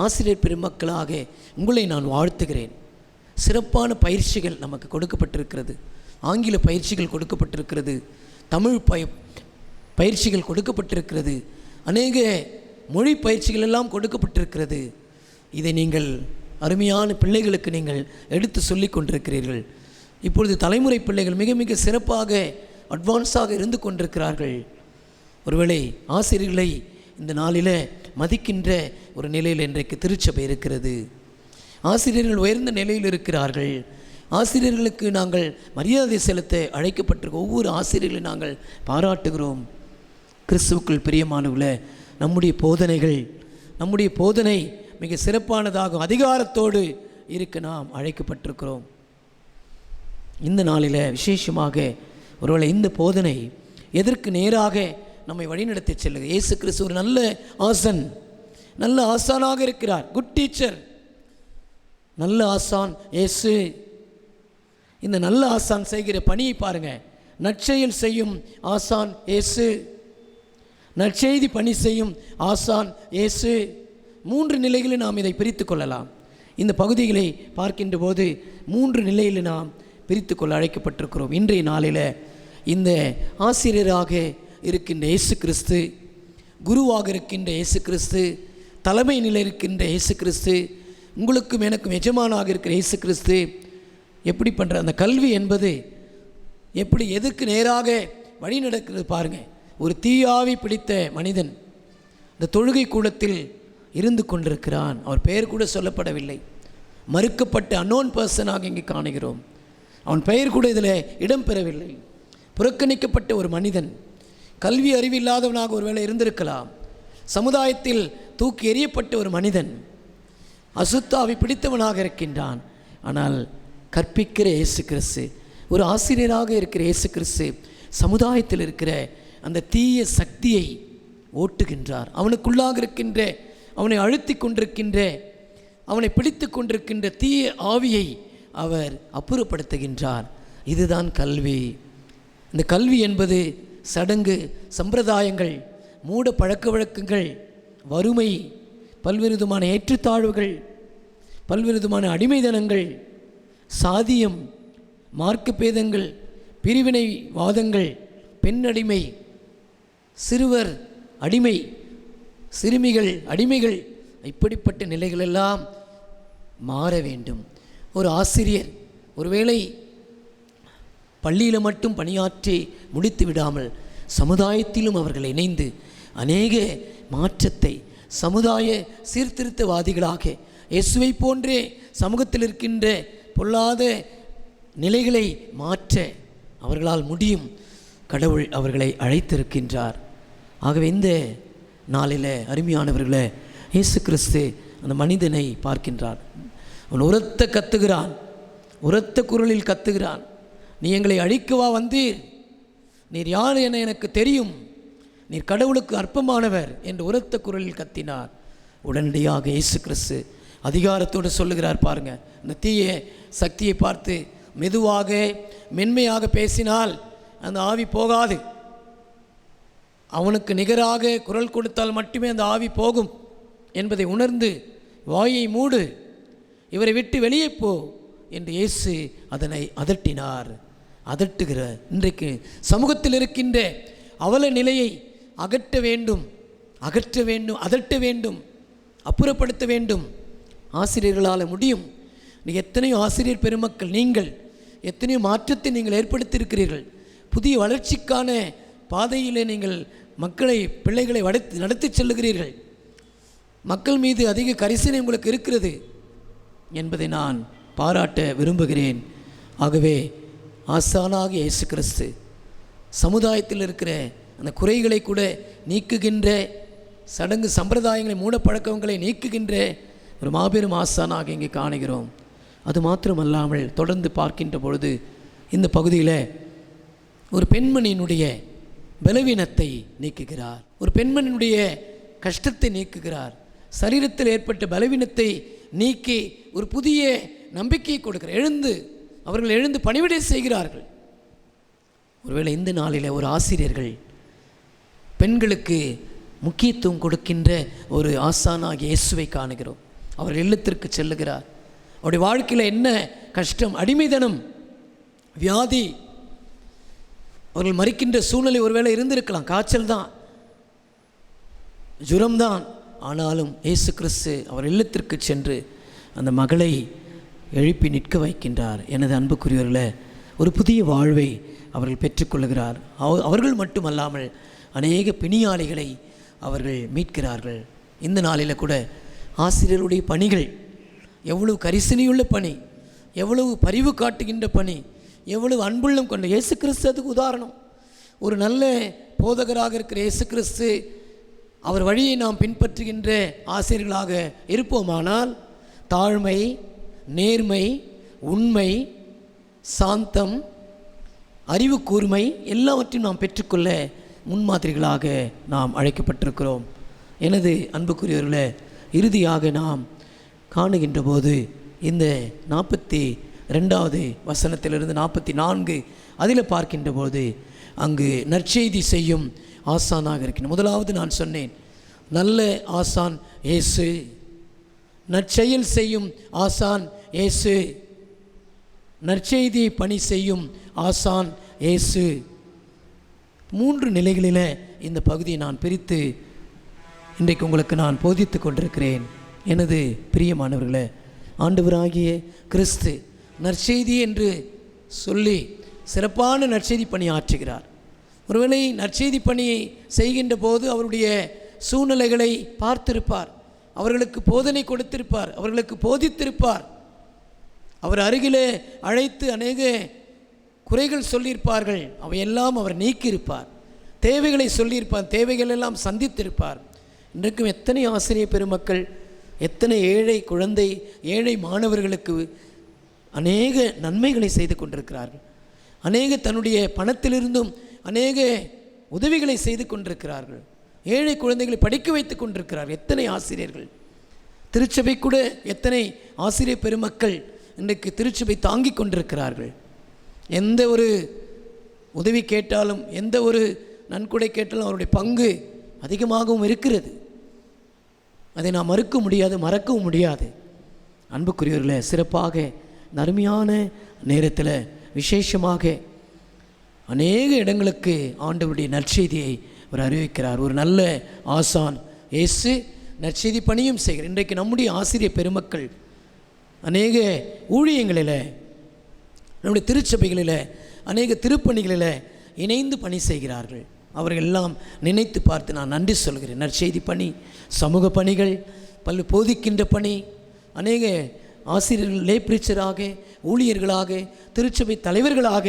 ஆசிரியர் பெருமக்களாக உங்களை நான் வாழ்த்துகிறேன். சிறப்பான பயிற்சிகள் நமக்கு கொடுக்கப்பட்டிருக்கிறது, ஆங்கில பயிற்சிகள் கொடுக்கப்பட்டிருக்கிறது, தமிழ் பயிற்சிகள் கொடுக்கப்பட்டிருக்கிறது, அநேக மொழி பயிற்சிகள் எல்லாம் கொடுக்கப்பட்டிருக்கிறது. இதை நீங்கள் அருமையான பிள்ளைகளுக்கு நீங்கள் எடுத்து சொல்லி கொண்டிருக்கிறீர்கள். இப்பொழுது தலைமுறை பிள்ளைகள் மிக மிக சிறப்பாக அட்வான்ஸாக இருந்து கொண்டிருக்கிறார்கள். ஒருவேளை ஆசிரியர்களை இந்த நாளில் மதிக்கின்ற ஒரு நிலையில் இன்றைக்கு திருச்சபை இருக்கிறது. ஆசிரியர்கள் உயர்ந்த நிலையில் இருக்கிறார்கள். ஆசிரியர்களுக்கு நாங்கள் மரியாதை செலுத்த அழைக்கப்பட்டிருக்க ஒவ்வொரு ஆசிரியர்களை நாங்கள் பாராட்டுகிறோம். கிறிஸ்துவுக்குள் பிரியமானவர்களே, நம்முடைய போதனை மிக சிறப்பானதாகும், அதிகாரத்தோடு இருக்க நாம் அழைக்கப்பட்டிருக்கிறோம். இந்த நாளில் விசேஷமாக ஒருவேளை இந்த போதனை எதற்கு நேராக நம்மை வழிநடத்தி செல்லுங்க. இயேசு கிறிஸ்து ஒரு நல்ல ஆசானாக இருக்கிறார். குட் டீச்சர், நல்ல ஆசான் இயேசு. இந்த நல்ல ஆசான் செய்கிற பணியை பாருங்கள். நற்செயல் செய்யும் ஆசான் இயேசு, நற்செய்தி பணி செய்யும் ஆசான் இயேசு. 3 நிலைகளில் நாம் இதை பிரித்து கொள்ளலாம். இந்த பகுதிகளை பார்க்கின்ற போது 3 நிலையில் நாம் பிரித்து கொள்ள அழைக்கப்பட்டிருக்கிறோம். இன்றைய நாளில் இந்த ஆசிரியராக இருக்கின்ற இயேசு கிறிஸ்து, குருவாக இருக்கின்ற இயேசு கிறிஸ்து, தலைமை நிலை இருக்கின்ற இயேசு கிறிஸ்து, உங்களுக்கும் எனக்கும் எஜமானாக இருக்கிற இயேசு கிறிஸ்து எப்படி பண்ணுற அந்த கல்வி என்பது எப்படி எதற்கு நேராக வழி நடக்கிறது பாருங்கள். ஒரு தீயாவி பிடித்த மனிதன் இந்த தொழுகை கூடத்தில் இருந்து கொண்டிருக்கிறான். அவர் பெயர் கூட சொல்லப்படவில்லை, மறுக்கப்பட்ட அன்னோன் பர்சனாக இங்கே காணுகிறோம். அவன் பெயர் கூட இதில் இடம்பெறவில்லை. புறக்கணிக்கப்பட்ட ஒரு மனிதன், கல்வி அறிவில்லாதவனாக ஒருவேளை இருந்திருக்கலாம். சமுதாயத்தில் தூக்கி எறியப்பட்ட ஒரு மனிதன், அசுத்தாவி பிடித்தவனாக இருக்கின்றான். ஆனால் கற்பிக்கிற இயேசு கிறிஸ்து, ஒரு ஆசிரியராக இருக்கிற இயேசு கிறிஸ்து சமுதாயத்தில் இருக்கிற அந்த தீய சக்தியை ஓட்டுகின்றார். அவனுக்குள்ளாக இருக்கின்ற, அவனை அழுத்தி கொண்டிருக்கின்ற, அவனை பிடித்து கொண்டிருக்கின்ற தீய ஆவியை அவர் அப்புறப்படுத்துகின்றார். இதுதான் கல்வி. இந்த கல்வி என்பது சடங்கு சம்பிரதாயங்கள், மூட பழக்க வழக்கங்கள், வறுமை, பல்வேறு விதமான ஏற்றத்தாழ்வுகள், பல்வேறு விதமான அடிமைதனங்கள், சாதியம், மார்க்க பேதங்கள், பிரிவினைவாதங்கள், பெண் அடிமை, சிறுவர் அடிமை, சிறுமிகள் அடிமைகள், இப்படிப்பட்ட நிலைகளெல்லாம் மாற வேண்டும். ஒரு ஆசிரியர் ஒருவேளை பள்ளியில் மட்டும் பணியாற்றி முடித்து விடாமல் சமுதாயத்திலும் அவர்கள் இணைந்து அநேக மாற்றத்தை, சமுதாய சீர்திருத்தவாதிகளாக இயேசுவை போன்றே சமூகத்தில் இருக்கின்ற பொல்லாத நிலைகளை மாற்ற அவர்களால் முடியும். கடவுள் அவர்களை அழைத்திருக்கின்றார். ஆகவே இந்த நாளில் அருமையானவர்களே, இயேசு கிறிஸ்து அந்த மனிதனை பார்க்கின்றார். அவன் உரத்த குரலில் கத்துகிறான், நீ எங்களை அழிக்கவா வந்தீர்? நீர் யார் என எனக்கு தெரியும், நீர் கடவுளுக்கு அற்பமானவர் என்று உரத்த குரலில் கத்தினார். உடனடியாக இயேசு கிறிஸ்து அதிகாரத்தோடு சொல்லுகிறார். பாருங்கள், இந்த தீய சக்தியை பார்த்து மெதுவாக மென்மையாக பேசினால் அந்த ஆவி போகாது. அவனுக்கு நிகராக குரல் கொடுத்தால் மட்டுமே அந்த ஆவி போகும் என்பதை உணர்ந்து வாயை மூடு, இவரை விட்டு வெளியே போ என்று இயேசு அதனை அதட்டினார். அதட்டுகிற இன்றைக்கு சமூகத்தில் இருக்கின்ற அவல நிலையை அகற்ற வேண்டும், அதட்ட வேண்டும், அப்புறப்படுத்த வேண்டும். ஆசிரியர்களால் முடியும். எத்தனையோ ஆசிரியர் பெருமக்கள், நீங்கள் எத்தனையோ மாற்றத்தை நீங்கள் ஏற்படுத்தியிருக்கிறீர்கள். புதிய வளர்ச்சிக்கான பாதையிலே நீங்கள் மக்களை, பிள்ளைகளை நடத்தி செல்லுகிறீர்கள். மக்கள் மீது அதிக கரிசனை உங்களுக்கு இருக்கிறது என்பதை நான் பாராட்ட விரும்புகிறேன். ஆகவே ஆசானாக இயேசு கிறிஸ்து சமுதாயத்தில் இருக்கிற அந்த குறைகளை கூட நீக்குகின்ற, சடங்கு சம்பிரதாயங்களை, மூடப்பழக்கங்களை நீக்குகின்ற ஒரு மாபெரும் ஆசானாக இங்கே காணுகிறோம். அது மாத்திரமல்லாமல் தொடர்ந்து பார்க்கின்ற பொழுது இந்த பகுதியில் ஒரு பெண்மணியினுடைய பலவீனத்தை நீக்குகிறார், ஒரு பெண்மணியினுடைய கஷ்டத்தை நீக்குகிறார், சரீரத்தில் ஏற்பட்ட பலவீனத்தை நீக்கி ஒரு புதிய நம்பிக்கையை கொடுக்கிறார். அவர்கள் எழுந்து பணிவிடை செய்கிறார்கள். ஒருவேளை இந்த நாளில் ஒரு ஆசிரியர்கள் பெண்களுக்கு முக்கியத்துவம் கொடுக்கின்ற ஒரு ஆசானாகிய இயேசுவை காணுகிறோம். அவர் இல்லத்திற்கு செல்லுகிறார். அவருடைய வாழ்க்கையில் என்ன கஷ்டம், அடிமைதனம், வியாதி, அவர்கள் மறிக்கின்ற சூழ்நிலை ஒருவேளை இருந்திருக்கலாம். காய்ச்சல் தான், ஜுரம்தான். ஆனாலும் இயேசு கிறிஸ்து அவர் இல்லத்திற்கு சென்று அந்த மகளை எழுப்பி நிற்க வைக்கின்றார். எனது அன்புக்குரியவர்களே, ஒரு புதிய வாழ்வை அவர்கள் பெற்றுக்கொள்கிறார். அவர்கள் மட்டுமல்லாமல் அநேக பிணியாளிகளை அவர்கள் மீட்கிறார்கள். இந்த நாளில் கூட ஆசிரியருடைய பணிகள் எவ்வளவு கரிசனையுள்ள பணி, எவ்வளவு பரிவு காட்டுகின்ற பணி, எவ்வளவு அன்புள்ளம் கொண்ட இயேசு கிறிஸ்து அதுக்கு உதாரணம். ஒரு நல்ல போதகராக இருக்கிற இயேசு கிறிஸ்து அவர் வழியை நாம் பின்பற்றுகின்ற ஆசிரியர்களாக இருப்போமானால் தாழ்மை, நேர்மை, உண்மை, சாந்தம், அறிவு கூர்மை எல்லாவற்றையும் நாம் பெற்றுக்கொள்ள முன்மாதிரிகளாக நாம் அழைக்கப்பட்டிருக்கிறோம். எனது அன்புக்குரியவர்களே, இறுதியாக நாம் காணுகின்ற போது இந்த 42வது வசனத்திலிருந்து 44 அதில் பார்க்கின்ற போது அங்கு நற்செய்தி செய்யும் ஆசானாக இருக்கின்ற முதலாவது நான் சொன்னேன், நல்ல ஆசான் இயேசு. நற்செயல் செய்யும் ஆசான் இயேசு. நற்செய்தியை பணி செய்யும் ஆசான் இயேசு. 3 நிலைகளில் இந்த பகுதியை நான் பிரித்து இன்றைக்கு உங்களுக்கு நான் போதித்து கொண்டிருக்கிறேன். எனது பிரியமானவர்களே, ஆண்டவராகிய கிறிஸ்து நற்செய்தி என்று சொல்லி சிறப்பான நற்செய்தி பணி ஆற்றுகிறார். ஒருவேளை நற்செய்தி பணியை செய்கின்ற போது அவருடைய சூழ்நிலைகளை பார்த்திருப்பார், அவர்களுக்கு போதனை கொடுத்திருப்பார், அவர்களுக்கு போதித்திருப்பார். அவர் அருகிலே அழைத்து அநேக குறைகள் சொல்லியிருப்பார்கள், அவையெல்லாம் அவர் நீக்கியிருப்பார். தேவைகளை சொல்லியிருப்பார், தேவைகள் எல்லாம் சந்தித்திருப்பார். இன்றைக்கும் எத்தனை ஆசிரியர் பெருமக்கள், எத்தனை ஏழை குழந்தை, ஏழை மாணவர்களுக்கு அநேக நன்மைகளை செய்து கொண்டிருக்கிறார்கள். அநேக தன்னுடைய பணத்திலிருந்தும் அநேக உதவிகளை செய்து கொண்டிருக்கிறார்கள். ஏழை குழந்தைகளை படிக்க வைத்து கொண்டிருக்கிறார்கள். எத்தனை ஆசிரியர்கள், திருச்சபை கூட எத்தனை ஆசிரியர் பெருமக்கள் இன்றைக்கு திருச்சபை தாங்கி கொண்டிருக்கிறார்கள். எந்த ஒரு உதவி கேட்டாலும், எந்த ஒரு நன்கொடை கேட்டாலும் அவருடைய பங்கு அதிகமாகவும் இருக்கிறது. அதை நாம் மறுக்க முடியாது, மறக்கவும் முடியாது. அன்புக்குரியவர்களே, சிறப்பாக அருமையான நேரத்தில் விசேஷமாக அநேக இடங்களுக்கு ஆண்டவருடைய நற்செய்தியை அவர் அறிவிக்கிறார். ஒரு நல்ல ஆசான் இயேசு நற்செய்தி பணியும் செய்கிறார். இன்றைக்கு நம்முடைய ஆசிரியர் பெருமக்கள் அநேக ஊழியங்களில், நம்முடைய திருச்சபைகளில், அநேக திருப்பணிகளில் இணைந்து பணி செய்கிறார்கள். அவர்கள் எல்லாம் நினைத்து பார்த்து நான் நன்றி சொல்கிறேன். நற்செய்தி பணி, சமூக பணிகள், போதிக்கின்ற பணி, அநேக ஆசிரியர்கள் லே பிரீச்சராக, ஊழியர்களாக, திருச்சபை தலைவர்களாக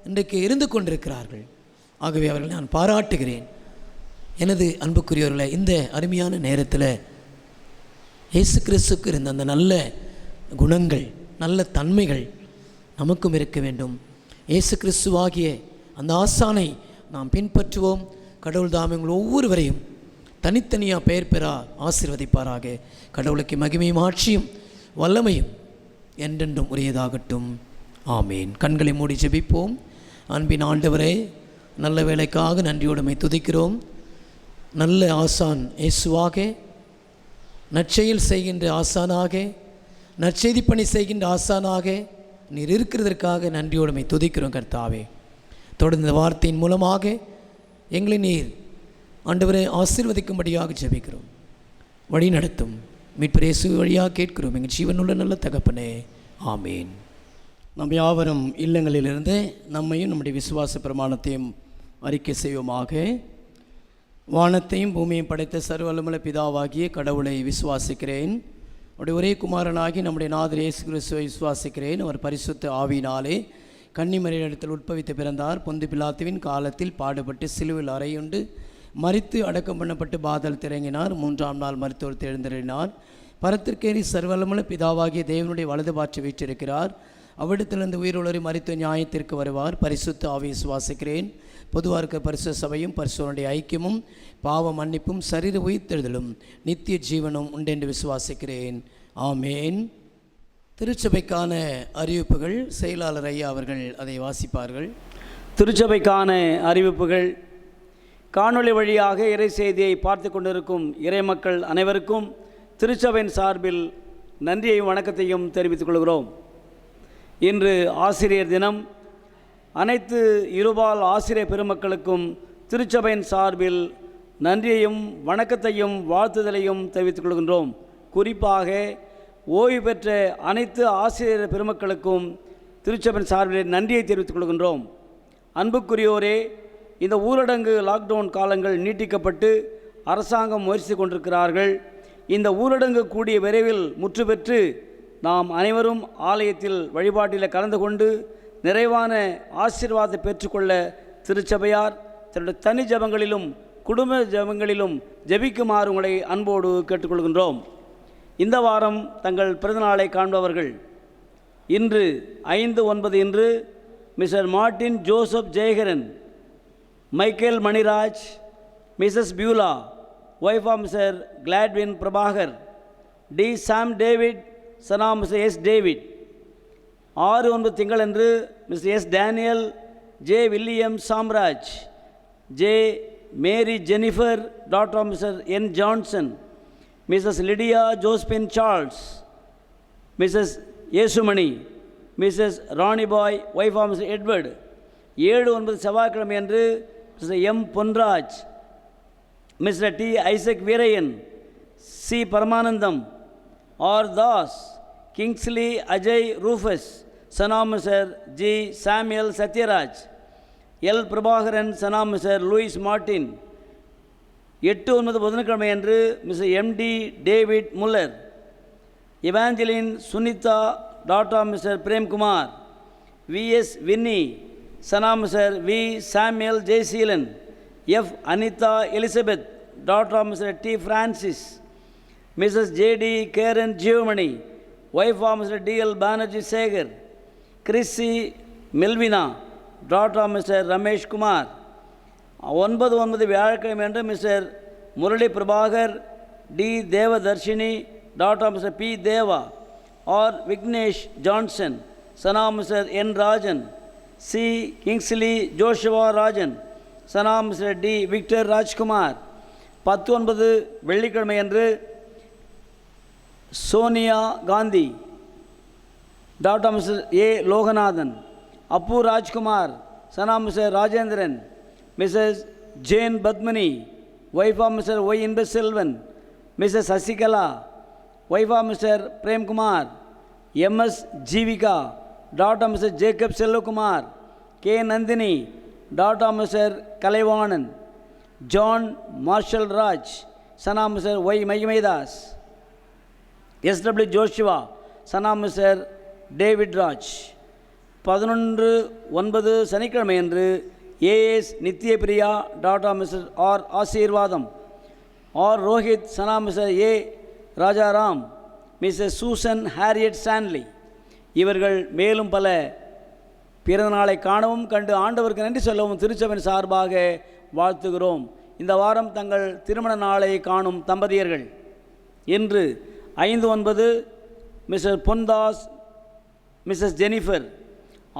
இன்றைக்கு இருந்து கொண்டிருக்கிறார்கள். ஆகவே அவர்களை நான் பாராட்டுகிறேன். எனது அன்புக்குரியவர்களை, இந்த அருமையான நேரத்தில் இயேசு கிறிஸ்துக்கு இருந்த அந்த நல்ல குணங்கள், நல்ல தன்மைகள் நமக்கும் இருக்க வேண்டும். இயேசு கிறிஸ்துவாகிய அந்த ஆசானை நாம் பின்பற்றுவோம். கடவுள் தாம் எங்கள் ஒவ்வொருவரையும் தனித்தனியாக பெயர் பெறா ஆசீர்வதிப்பாராக. கடவுளுக்கு மகிமையும் ஆட்சியும் வல்லமையும் என்றென்றும் உரியதாகட்டும். ஆமீன். கண்களை மூடி ஜெபிப்போம். அன்பின் ஆண்டவரே, நல்ல வேலைக்காக நன்றியோடுமை துதிக்கிறோம். நல்ல ஆசான் இயேசுவாக, நற்செயல் செய்கின்ற ஆசானாக, நற்செய்தி பணி செய்கின்ற ஆசானாக நீர் இருக்கிறதற்காக நன்றியோடுமை துதிக்கிறோம். கர்த்தாவே, தொடர்ந்து இந்த வார்த்தையின் மூலமாக எங்களை நீர் ஆண்டவரை ஆசீர்வதிக்கும்படியாக ஜெபிக்கிறோம். வழி நடத்தும் மீட்பர் இயேசு வழியாக கேட்கிறோம் எங்கள் ஜீவனுள்ள நல்ல தகப்பனே. ஆமீன். நம் யாவரும் இல்லங்களிலிருந்து நம்மையும் நம்முடைய விசுவாச பிரமாணத்தையும் அறிக்கை செய்வோமாக. வானத்தையும் பூமியையும் படைத்த சர்வவல்லமையுள்ள பிதாவாகிய கடவுளை விசுவாசிக்கிறேன். அவருடைய ஒரே குமாரனாகி நம்முடைய நாதர் இயேசு கிறிஸ்துவை விசுவாசிக்கிறேன். அவர் பரிசுத்த ஆவியினாலே கன்னிமரியிடத்தில் உட்பவித்து பிறந்தார். பொந்து பிலாத்துவின் காலத்தில் பாடுபட்டு சிலுவில் அறையுண்டு மரித்து அடக்கம் பண்ணப்பட்டு பாதல் திறங்கினார். 3ஆம் நாள் மருத்துவர் எழுந்தருளினார். பரத்திற்கேறி சர்வவல்லமையுள்ள பிதாவாகிய தேவனுடைய வலது பாற்று வீற்றிருக்கிறார். அவ்விடத்திலிருந்து உயிருள்ளவரை மரித்த நியாயத்திற்கு வருவார். பரிசுத்த ஆவியை விசுவாசிக்கிறேன். பொதுவாக இருக்க பரிசுத்த சபையும் பரிசுத்தருடைய ஐக்கியமும் பாவ மன்னிப்பும் சரீர உயிர்த்தெழுதலும் நித்திய ஜீவனும் உண்டென்று விசுவாசிக்கிறேன். ஆமேன். திருச்சபைக்கான அறிவிப்புகள் செயலாளர் ஐயா அவர்கள் அதை வாசிப்பார்கள். திருச்சபைக்கான அறிவிப்புகள். காணொளி வழியாக இறை செய்தியை பார்த்து கொண்டிருக்கும் இறை மக்கள் அனைவருக்கும் திருச்சபையின் சார்பில் நன்றியையும் வணக்கத்தையும் தெரிவித்துக் கொள்கிறோம். இன்று ஆசிரியர் தினம். அனைத்து இருபால் ஆசிரியர் பெருமக்களுக்கும் திருச்சபையின் சார்பில் நன்றியையும் வணக்கத்தையும் வாழ்த்துதலையும் தெரிவித்துக் கொள்கின்றோம். குறிப்பாக ஓய்வு பெற்ற அனைத்து ஆசிரியர் பெருமக்களுக்கும் திருச்சபையின் சார்பில் நன்றியை தெரிவித்துக் கொள்கின்றோம். அன்புக்குரியோரே, இந்த ஊரடங்கு லாக்டவுன் காலங்கள் நீட்டிக்கப்பட்டு அரசாங்கம் முயற்சி கொண்டிருக்கிறார்கள். இந்த ஊரடங்கு கூடிய விரைவில் முற்று பெற்று நாம் அனைவரும் ஆலயத்தில் வழிபாட்டில் கலந்து கொண்டு நிறைவான ஆசீர்வாதத்தை பெற்றுக்கொள்ள திருச்சபையார் தன்னுடைய தனி ஜபங்களிலும் குடும்ப ஜபங்களிலும் ஜபிக்குமாறு உங்களை அன்போடு கேட்டுக்கொள்கின்றோம். இந்த வாரம் தங்கள் பிறந்தநாளை காண்பவர்கள் இன்று 5/9 இன்று Mr Martin Joseph Jeyakaran, Michael Maniraj, Mrs Beulah, wife of Mr Gladwin Prabhakar, T Sam David, son of Mr S David. 6/9 திங்களன்று Mr S Daniel, J William Samraj, J Mary Jennifer, daughter of Mr N Johnson, Mrs Lydia Josephine Charles, Mrs Yesumani, Mrs Ranibai, wife of Mr Edward. 7/9 செவ்வாய்க்கிழமை அன்று Mr M Ponraj, Mr T Isaac Veeraiyan, C Paramanandam, R Das, Kingsley Ajay Rufus, Sun of Mr G Samuel Sathyaraj, L Prabhakaran, son of Mr Louis Martin. 8/9 புதன்கிழமை அன்று Mr MD David Muller, Evangeline Sunitha, daughter of Mr Premkumar, VS Winnie, son of Mr V Samuel Jeyaseelan, F Anitha Elizabeth, daughter of Mr T Francis, Mrs JD Karen Jeomani, wife of Mr TL Banerjee Sekar, Chrissy Melvina, daughter of Mr Ramesh Kumar. 9/9 வியாழக்கிழமை அன்று Mr Murali Prabhakar, T Devadharshini, daughter of mister B Deva, R Vignesh Johnson, son of Mr N Rajan, C Kingsley Joshua Rajan, son of Mr T Victor Rajkumar. 10/9 வெள்ளிக்கிழமை அன்று Sonia Gandhi, daughter Mr A Loganathan, Appu Rajkumar, son of Mr Rajendran, Mrs Jane Padmini, wife of Mr Y Inbaselvan, Mrs Sasikala, wife of Mr Premkumar, MS Jeevika, daughter Mr Jacob Selvakumar, K Nandini, daughter Mr Kalaivanan, John Marshall Raj, son of Mr Y Magimaidas, SW Joshua, Sun of Mr David Raj. 11/9 சனிக்கிழமை அன்று A S Nithyapriya, doctor Mr R Asirvatham, R Rohit, son of Mr A Rajaram, Mrs Susan Harriet Stanley. இவர்கள் மேலும் பல பிறந்த நாளை காணவும் கண்டு ஆண்டவருக்கு நன்றி சொல்லவும் திருச்சபையின் சார்பாக வாழ்த்துகிறோம். இந்த வாரம் தங்கள் திருமண நாளை காணும் தம்பதியர்கள் இன்று 5/9 மிஸ்டர் பொன்தாஸ், மிஸ்ஸஸ் ஜெனிஃபர்.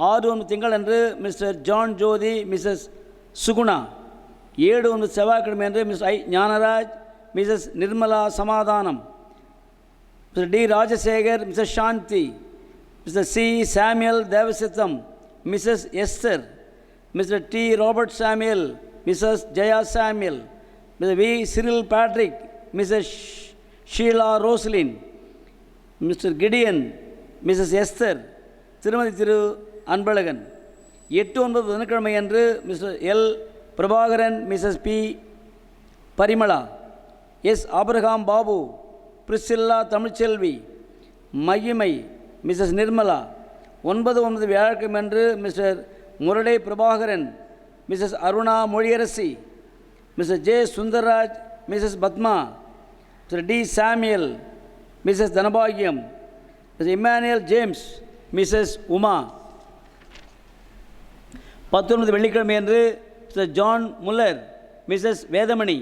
6/9 திங்களன்று Mr John Jothi, Mrs Suguna. 7/9 செவ்வாய்க்கிழமை அன்று Mr I Gnanaraj, Mrs Nirmala Samadhanam, Mr T Rajasekar, Mrs Shanthi, Mr C Samuel Devasitham, Mrs Esther, Mr T Robert Samuel, Mrs Jaya Samuel, Mr V Cyril Patrick, Mrs Sheela Roslin, Mr Gideon, Mrs Esther, திருமதி திரு அன்பழகன். 8/9 புதன்கிழமை அன்று Mr L Prabhakaran, Mrs P Parimala, S Abraham Babu, Priscilla Tamilselvi, Magimai, Mrs Nirmala. 9/9 வியாழக்கிழமை அன்று Mr Murali Prabhakaran, Mrs Aruna Mozhiyarasi, Mr J Sundarraj, Mrs Padma, Mr T Samuel, Mrs Dhanabagiyam, Mr Emmanuel James, Mrs Uma. 19 வெள்ளிக்கிழமை அன்று Mr John Muller, Mrs Vedhamani,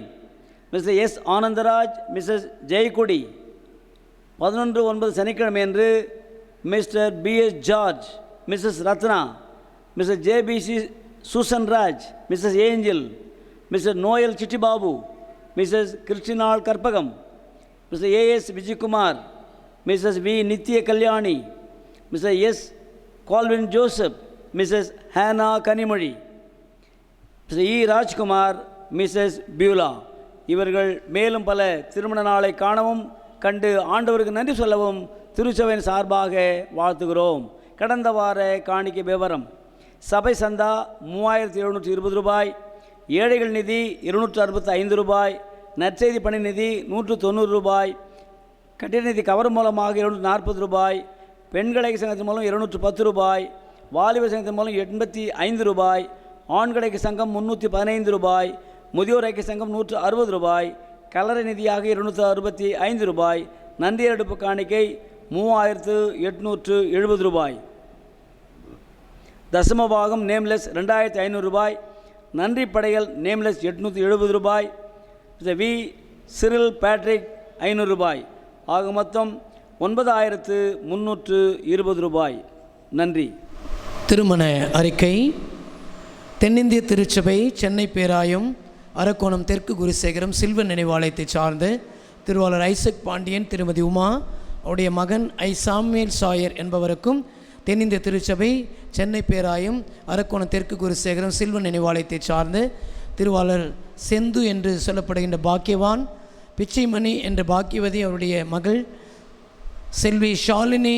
Mr S Anandaraj, Mrs Jeyakodi. 11/9 சனிக்கிழமை அன்று Mr PS George, Mrs Ratna, Mr JBC Susan Raj, Mrs Angel, Mr Noel Chittibabu, Mrs Krishnal Karpagam, Mr AS Vijayakumar, Mrs V Nithya Kalyani, Mr S Calvin Joseph, Mrs Hena Kanimozhi, Mr இ Rajkumar, Mrs Beulah. இவர்கள் மேலும் பல திருமண நாளை காணவும் கண்டு ஆண்டவருக்கு நன்றி சொல்லவும் திருச்சபையின் சார்பாக வாழ்த்துகிறோம். கடந்த வார காணிக்கை விவரம்: சபை சந்தா 3720 ரூபாய், ஏழைகள் நிதி 265 ரூபாய், நற்செய்தி பணி நிதி 190 ரூபாய், கட்டிட நிதி கவர் மூலமாக 240 ரூபாய், பெண்கள் ஐக்கிய சங்கத்தின் மூலம் 210 ரூபாய், வாலிப சங்கத்தின் மூலம் 85 ரூபாய், ஆண்கள் ஐக்கிய சங்கம் 315 ரூபாய், முதியோர் ஐக்கிய சங்கம் 160 ரூபாய், கல்லறை நிதியாக 265 ரூபாய், நன்றி எடுப்பு காணிக்கை 3870 ரூபாய், தசமபாகம் நேம்லெஸ் 2500 ரூபாய், நன்றி படைகள் நேம்லெஸ் 870 ரூபாய், வி சிரில் பேட்ரிக் 500 ரூபாய். ஆக மொத்தம் 9320 ரூபாய். நன்றி. திருமண அறிக்கை. தென்னிந்திய திருச்சபை சென்னை பேராயம் அரக்கோணம் தெற்கு குருசேகரம் சில்வன் நினைவாலயத்தை சார்ந்த திருவாளர் ஐசக் பாண்டியன், திருமதி உமா, அவருடைய மகன் ஐ சாமுவேல் சாயர் என்பவருக்கும் தென்னிந்திய திருச்சபை சென்னை பேராயம் அரக்கோணம் தெற்கு குருசேகரம் சில்வன் நினைவாலயத்தை சார்ந்த திருவாளர் செந்து என்று சொல்லப்படுகின்ற பாக்கியவான், பிச்சைமணி என்ற பாக்கியவதி அவருடைய மகள் செல்வி ஷாலினி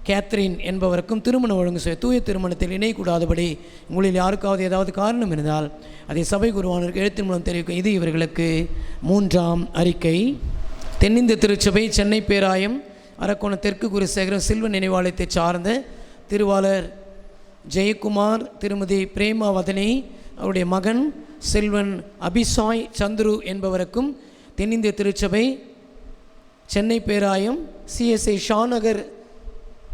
கேத்ரின் என்பவருக்கும் திருமணம் ஒழுங்கு செய்ய தூய திருமணத்தில் இணையக்கூடாதபடி உங்களில் யாருக்காவது ஏதாவது காரணம் இருந்தால் அதை சபை குருவானருக்கு எழுத்தின் மூலம் தெரிவிக்கும். இது இவர்களுக்கு 3ஆம் அறிக்கை. தென்னிந்திய திருச்சபை சென்னை பேராயம் அரக்கோணம் தெற்கு குருசேகரம் சில்வன் நினைவாலயத்தை சார்ந்த திருவாளர் ஜெயக்குமார், திருமதி பிரேமாவதனி, அவருடைய மகன் செல்வன் அபிசாய் சந்துரு என்பவருக்கும் தென்னிந்திய திருச்சபை சென்னை பேராயம் சிஎஸ்ஐ ஷாநகர்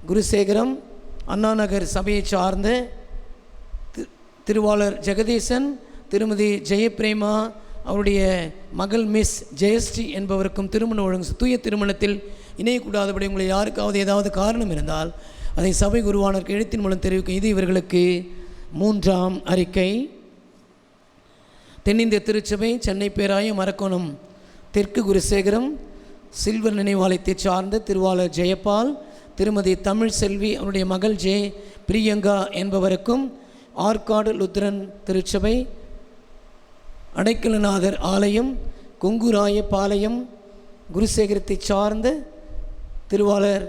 குருசேகரம் அண்ணாநகர் சபையை சார்ந்த திருவாளர் ஜெகதீசன், திருமதி ஜெயபிரேமா, அவருடைய மகள் மிஸ் ஜெயஸ்ரீ என்பவருக்கும் திருமண ஒழுங்கு தூய திருமணத்தில் இணையக்கூடாதபடி உங்களை யாருக்காவது ஏதாவது காரணம் இருந்தால் அதை சபை குருவானருக்கு எழுத்தின் மூலம் தெரிவிக்கும். இது இவர்களுக்கு 3ஆம் அறிக்கை. தென்னிந்திய திருச்சபை சென்னை பேராயம் அரக்கோணம் தெற்கு குருசேகரம் சில்வர் நினைவாலயத்தை சார்ந்த திருவாளர் ஜெயபால், திருமதி தமிழ் செல்வி, அவருடைய மகள் ஜே பிரியங்கா என்பவருக்கும் ஆற்காடு லுத்ரன் திருச்சபை அடைக்கலநாதர் ஆலயம் கொங்குராய பாளையம் குருசேகரத்தை சார்ந்த திருவாளர்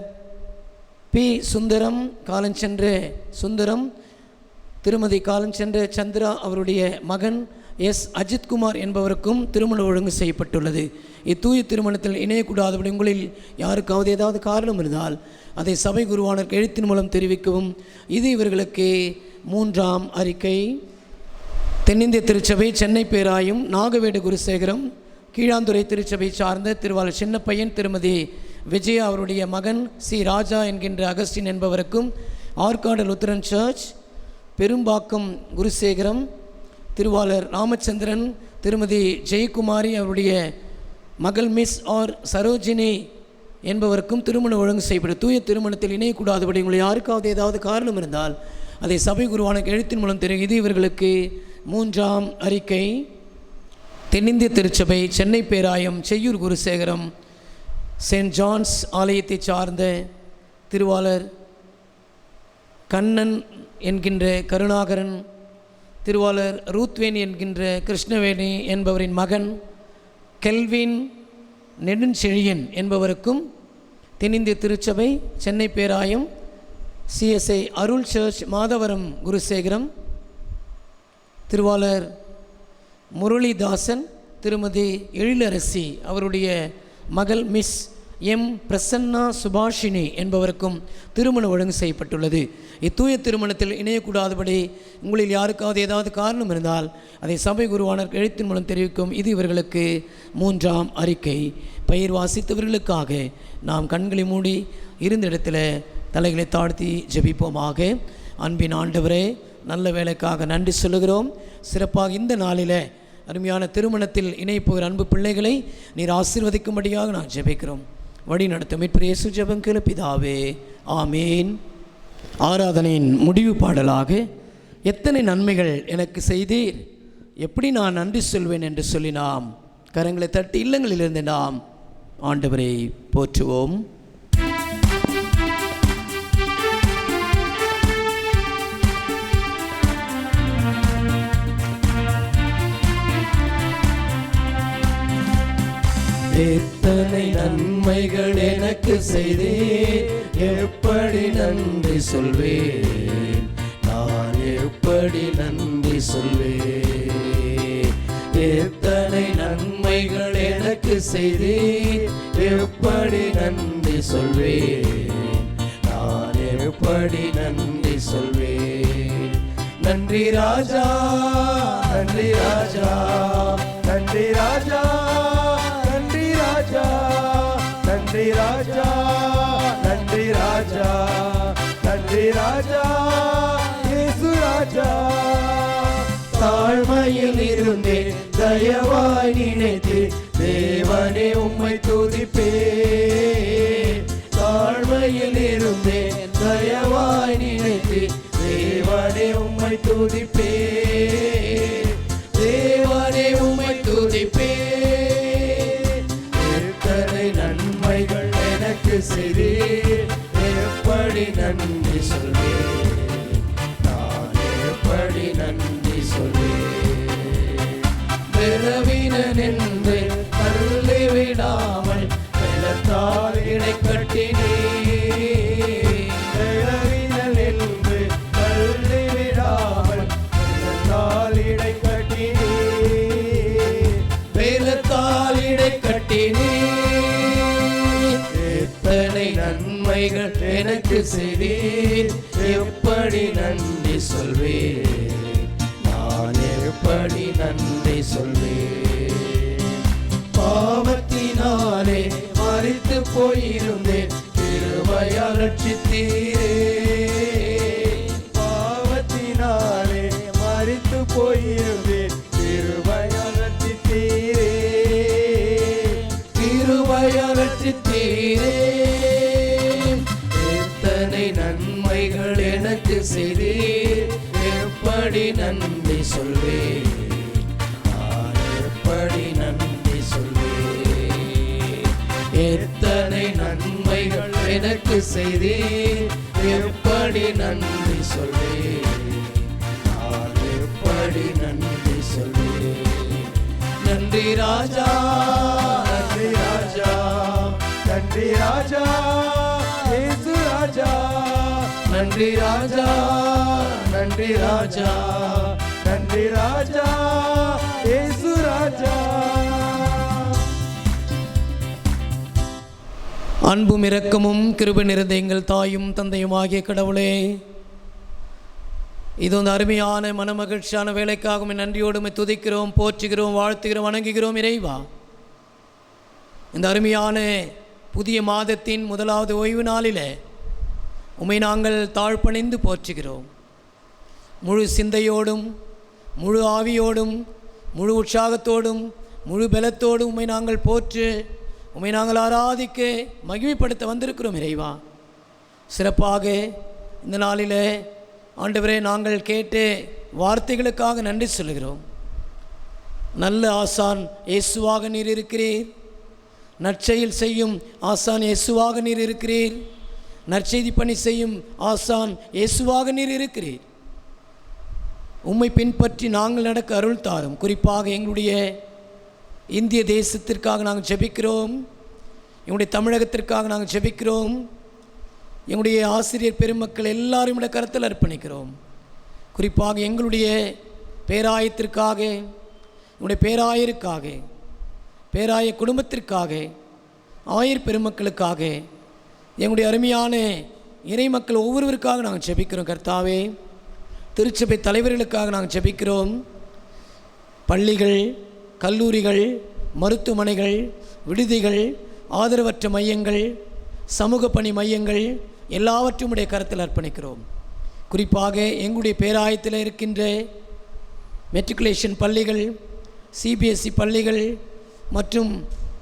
பி சுந்தரம், காலஞ்சென்ற சுந்தரம், திருமதி காலஞ்சென்ற சந்திரா, அவருடைய மகன் எஸ் அஜித்குமார் என்பவருக்கும் திருமண ஒழுங்கு செய்யப்பட்டுள்ளது. இத்தூய திருமணத்தில் இணையக்கூடாதபடி உங்களில் யாருக்காவது ஏதாவது காரணம் இருந்தால் அதை சபை குருவானருக்கு எழுத்தின் மூலம் தெரிவிக்கவும். இது இவர்களுக்கு 3ஆம் அறிக்கை. தென்னிந்திய திருச்சபை சென்னை பேராயும் நாகவேடு குருசேகரம் கீழாந்துறை திருச்சபை சார்ந்த திருவாளர் சின்னப்பையன், திருமதி விஜயா, அவருடைய மகன் சி ராஜா என்கின்ற அகஸ்டின் என்பவருக்கும் ஆற்காடு லுத்தரன் சர்ச் பெரும்பாக்கம் குருசேகரம் திருவாளர் ராமச்சந்திரன், திருமதி ஜெயக்குமாரி, அவருடைய மகள் மிஸ் ஆர் சரோஜினி என்பவருக்கும் திருமண ஒழுங்கு செய்யப்படும். தூய திருமணத்தில் இணையக்கூடாதபடி உங்களை யாருக்காவது ஏதாவது காரணம் இருந்தால் அதை சபை குருவானுக்கு எழுத்தின் மூலம் தெரியும். இது இவர்களுக்கு 3ஆம் அறிக்கை. தென்னிந்திய திருச்சபை சென்னை பேராயம் செய்யூர் குருசேகரம் செயின்ட் ஜான்ஸ் ஆலயத்தை சார்ந்த திருவாளர் கண்ணன் என்கின்ற கருணாகரன், திருவாளர் ரூத்வேணி என்கின்ற கிருஷ்ணவேணி என்பவரின் மகன் கெல்வின் நெடுஞ்செழியன் என்பவருக்கும் தென்னிந்திய திருச்சபை சென்னை பேராயம் சிஎஸ்ஐ அருள் சர்ச் மாதவரம் குருசேகரம் திருவாளர் முரளிதாசன், திருமதி எழிலரசி, அவருடைய மகள் மிஸ் எம் பிரசன்னா சுபாஷினி என்பவருக்கும் திருமண ஒழுங்கு செய்யப்பட்டுள்ளது. இத்தூய திருமணத்தில் இணையக்கூடாதபடி உங்களில் யாருக்காவது ஏதாவது காரணம் இருந்தால் அதை சபை குருவானர் எழுத்தின் மூலம் தெரிவிக்கும். இது இவர்களுக்கு 3ஆம் அறிக்கை. பெயர் வாசித்தவர்களுக்காக நாம் கண்களை மூடி இருந்த இடத்துல தலைகளை தாழ்த்தி ஜெபிப்போமாக. அன்பின் ஆண்டவரே, நல்ல வேலைக்காக நன்றி சொல்லுகிறோம். சிறப்பாக இந்த நாளில் அருமையான திருமணத்தில் இணைப்போகிற அன்பு பிள்ளைகளை நீர் ஆசீர்வதிக்கும்படியாக நான் ஜெபிக்கிறோம். வழி நடத்தும் இயேசு ஜெபம் கேளு பிதாவே, ஆமீன். ஆராதனையின் முடிவு பாடலாக எத்தனை நன்மைகள் எனக்கு செய்தீர், எப்படி நான் நன்றி சொல்வேன் என்று சொல்லி நாம் கரங்களை தட்டி இல்லங்களிலிருந்து நாம் ஆண்டவரை போற்றுவோம். எத்தனை நன்மைகள் எனக்கு செய்தீர், எப்படி நன்றி சொல்வேன், நான் எப்படி நன்றி சொல்வேன். எத்தனை நன்மைகள் எனக்கு செய்தீர், எப்படி நன்றி சொல்வேன், நான் எப்படி நன்றி சொல்வேன். நன்றி ராஜா, நன்றி ராஜா, நன்றி ராஜா, நன்றி ராஜா, நன்றி ராஜா, நன்றி ராஜா, நன்றி ராஜா, இயேசு ராஜா. தாழ்மையில் இருந்தேன் தயவாய் நினைத்து தேவனே உம்மை துதிப்பேன். தாழ்மையில் இருந்தேன் தயவாய் நினைத்து தேவனே உம்மை துதிப்பேன், தேவனே உம்மை துதிப்பேன். எத்தனை நன்மைகள் எனக்கு செய்தீர், எப்படி நன்றி சொல்வேன், நான் எப்படி நன்றி சொல்வேன். பலவீனன் என்று தள்ளி விடாமல் பலத்தால் இடை கட்டினீர், பலவீனன் என்று தள்ளி விடாமல் பலத்தால் இடை கட்டினீர், பலத்தால் இடை கட்டினீர். எத்தனை நன்மைகள் எனக்கு செய்தீர், எப்படி நன்றி சொல்வேன், நான் எப்படி நன்றி சொல்வேன். பாவத்தினாலே மரித்து போயிருந்தேன், கிருபையால் ரட்சித்தீரே. பாவத்தினாலே மரித்து போயிருந்தேன், கிருபையால் ரட்சித்தீரே, கிருபையால் ரட்சித்தீரே. எத்தனை நன்மைகள் எனக்கு செய்தீர், எப்படி நன்றி சொல்வேன், நான் எப்படி நன்றி சொல்வேன். எத்தனை நன்மைகள் எனக்கு செய்தீர், எப்படி நன்றி சொல்வேன், நான் எப்படி நன்றி சொல்வேன். நன்றி ராஜா, நன்றி ராஜா, நன்றி ராஜா, இயேசு ராஜா. நன்றி ராஜா, நன்றி ராஜா, நன்றி ராஜா, இயேசு ராஜா. அன்பும் இரக்கமும் கிருபை நிறைந்த எங்கள் தாயும் தந்தையுமாகிய கடவுளே, இது வந்து அருமையான மனமகிழ்ச்சியான வேலைக்காகவும் நன்றியோடு துதிக்கிறோம், போற்றுகிறோம், வாழ்த்துகிறோம், வணங்குகிறோம். இறைவா, இந்த அருமையான புதிய மாதத்தின் முதலாவது ஓய்வு நாளில் உம்மை நாங்கள் தாழ்பணிந்து போற்றுகிறோம். முழு சிந்தையோடும் முழு ஆவியோடும் முழு உற்சாகத்தோடும் முழு பலத்தோடும் உம்மை நாங்கள் போற்று, உம்மை நாங்கள் ஆராதிக்க மகிமைப்படுத்த வந்திருக்கிறோம். இறைவா, சிறப்பாக இந்த நாளில் ஆண்டவரே நாங்கள் கேட்டு வார்த்தைகளுக்காக நன்றி சொல்லுகிறோம். நல்ல ஆசான் இயேசுவாக நீர் இருக்கிறீர், நற்செயல் செய்யும் ஆசான் இயேசுவாக நீர் இருக்கிறீர், நற்செய்தி பணி செய்யும் ஆசான் இயேசுவாக நீர் இருக்கிறீர். உம்மை பின்பற்றி நாங்கள் நடக்க அருள் தாரும். குறிப்பாக எங்களுடைய இந்திய தேசத்திற்காக நாங்கள் ஜெபிக்கிறோம், எங்களுடைய தமிழகத்திற்காக நாங்கள் ஜெபிக்கிறோம், எங்களுடைய ஆசிரியர் பெருமக்கள் எல்லாரும் இந்த கருத்தில் அர்ப்பணிக்கிறோம். குறிப்பாக எங்களுடைய பேராயத்திற்காக, எங்களுடைய பேராயருக்காக, பேராய குடும்பத்திற்காக, ஆயர் பெருமக்களுக்காக, எங்களுடைய அருமையான இறை மக்கள் ஒவ்வொருவருக்காக நாங்கள் ஜெபிக்கிறோம். கர்த்தாவே, திருச்சபை தலைவர்களுக்காக நாங்கள் ஜெபிக்கிறோம். பள்ளிகள், கல்லூரிகள், மருத்துவமனைகள், விடுதிகள், ஆதரவற்ற மையங்கள், சமூக பணி மையங்கள் எல்லாவற்றையும் உடைய கருத்தில் அர்ப்பணிக்கிறோம். குறிப்பாக எங்களுடைய பேராயத்தில் இருக்கின்ற மெட்ரிகுலேஷன் பள்ளிகள், சிபிஎஸ்சி பள்ளிகள் மற்றும்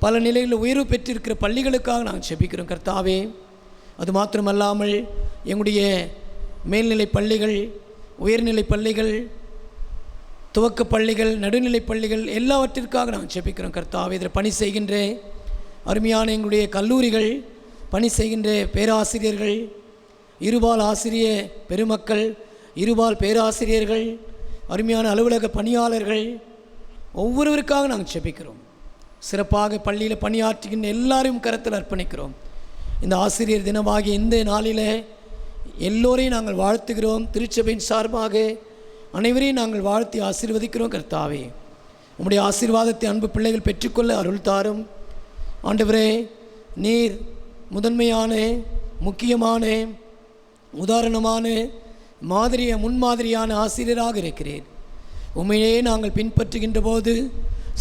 பல நிலைகளில் உயர்வு பெற்றிருக்கிற பள்ளிகளுக்காக நாங்கள் ஜெபிக்கிறோம் கர்த்தாவே. அது மாத்திரமல்லாமல் எங்களுடைய மேல்நிலை பள்ளிகள், உயர்நிலை பள்ளிகள், துவக்க பள்ளிகள், நடுநிலை பள்ளிகள் எல்லாவற்றிற்காக நாங்கள் ஜெபிக்கிறோம் கர்த்தாவே. இதில் பணி செய்கின்ற அருமையான எங்களுடைய கல்லூரிகள், பணி செய்கின்ற பேராசிரியர்கள், இருபால் ஆசிரிய பெருமக்கள், இருபால் பேராசிரியர்கள், அருமையான அலுவலக பணியாளர்கள் ஒவ்வொருவருக்காக நாங்கள் ஜெபிக்கிறோம். சிறப்பாக பள்ளியில் பணியாற்றுகின்ற எல்லாரையும் கருத்தில் அர்ப்பணிக்கிறோம். இந்த ஆசிரியர் தினமாகிய இந்த நாளில் எல்லோரையும் நாங்கள் வாழ்த்துகிறோம். திருச்சபையின் சார்பாக அனைவரையும் நாங்கள் வாழ்த்தி ஆசீர்வதிக்கிறோம் கர்த்தாவே. உம்முடைய ஆசீர்வாதத்தை அன்பு பிள்ளைகள் பெற்றுக்கொள்ள அருள் தாரும் ஆண்டவரே. நீர் முதன்மையான, முக்கியமான, உதாரணமான, முன்மாதிரியான ஆசிரியராக இருக்கிறீர். உண்மையே நாங்கள் பின்பற்றுகின்ற போது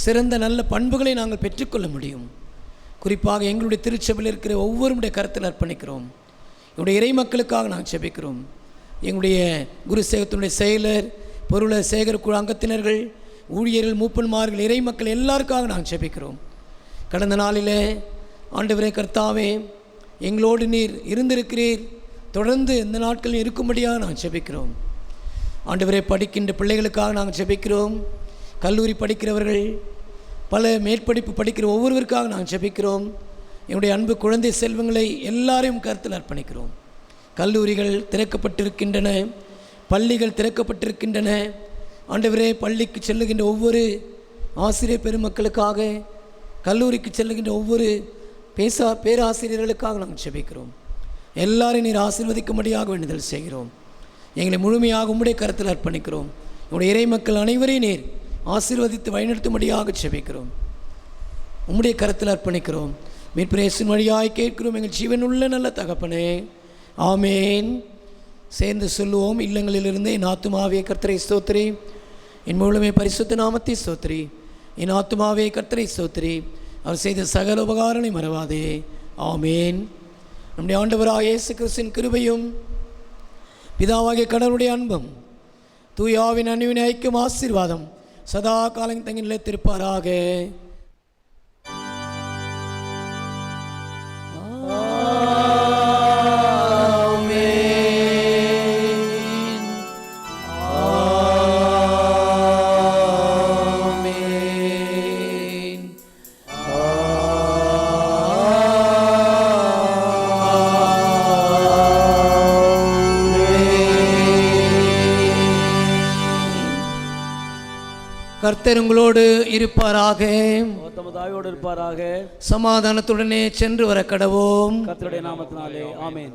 சிறந்த நல்ல பண்புகளை நாங்கள் பெற்றுக்கொள்ள முடியும். குறிப்பாக எங்களுடைய திருச்சபையில் இருக்கிற ஒவ்வொருடைய கருத்தில் அர்ப்பணிக்கிறோம். என்னுடைய இறை மக்களுக்காக நாங்கள் ஜெபிக்கிறோம். எங்களுடைய குரு சேகத்தினுடைய செயலர், பொருளர் சேகர் அங்கத்தினர்கள், ஊழியர்கள், மூப்பன்மார்கள், இறை மக்கள் எல்லாருக்காக நாங்கள் ஜெபிக்கிறோம். கடந்த நாளில் ஆண்டவரே கர்த்தாவே, எங்களோடு நீர் இருந்திருக்கிறீர், தொடர்ந்து இந்த நாட்களில் இருக்கும்படியாக நாங்கள் ஜெபிக்கிறோம். ஆண்டவரே படிக்கின்ற பிள்ளைகளுக்காக நாங்கள் ஜெபிக்கிறோம். கல்லூரி படிக்கிறவர்கள், பல மேற்படிப்பு படிக்கிற ஒவ்வொருவருக்காக நாங்கள் ஜெபிக்கிறோம். என்னுடைய அன்பு குழந்தை செல்வங்களை எல்லாரையும் கருத்தில் அர்ப்பணிக்கிறோம். கல்லூரிகள் திறக்கப்பட்டிருக்கின்றன, பள்ளிகள் திறக்கப்பட்டிருக்கின்றன. ஆண்டவரே பள்ளிக்கு செல்லுகின்ற ஒவ்வொரு ஆசிரியர் பெருமக்களுக்காக, கல்லூரிக்கு செல்லுகின்ற ஒவ்வொரு பேராசிரியர்களுக்காக நாங்கள் ஜெபிக்கிறோம். எல்லாரையும் நீர் ஆசீர்வதிக்கும்படியாக வேண்டுதல் செய்கிறோம். எங்களை முழுமையாக உம்முடைய கருத்தில் அர்ப்பணிக்கிறோம். உங்களுடைய இறை மக்கள் அனைவரையும் நீர் ஆசீர்வதித்து வழிநடத்தும்படியாக ஜெபிக்கிறோம். உம்முடைய கருத்தில் அர்ப்பணிக்கிறோம். மீட்பிரேசின் வழியாய் கேட்கிறோம் எங்கள் ஜீவனுள்ள நல்ல தகப்பனே, ஆமேன். சேர்ந்து சொல்லுவோம். இல்லங்களிலிருந்து என் ஆத்துமாவே கர்த்தரை ஸ்தோத்திரி, என் முழுமை பரிசுத்த நாமத்தை ஸ்தோத்திரி. என் ஆத்துமாவே கர்த்தரை ஸ்தோத்திரி, அவர் செய்த சகல உபகாரங்களை மறவாதே. ஆமேன். நம்முடைய ஆண்டவராக இயேசு கிறிஸ்துவின் கிருபையும் பிதாவாகிய கடவுளுடைய அன்பும் தூயாவின் அன்பின் ஐக்கியம் ஆசீர்வாதம் சதா காலம் தங்கி நிலைத்திருப்பாராக. கர்த்தர் உங்களோடு இருப்பாராக, தாயோடு இருப்பாராக. சமாதானத்துடனே சென்று வர கடவோம். கர்த்தருடைய நாமத்தினாலே ஆமென்.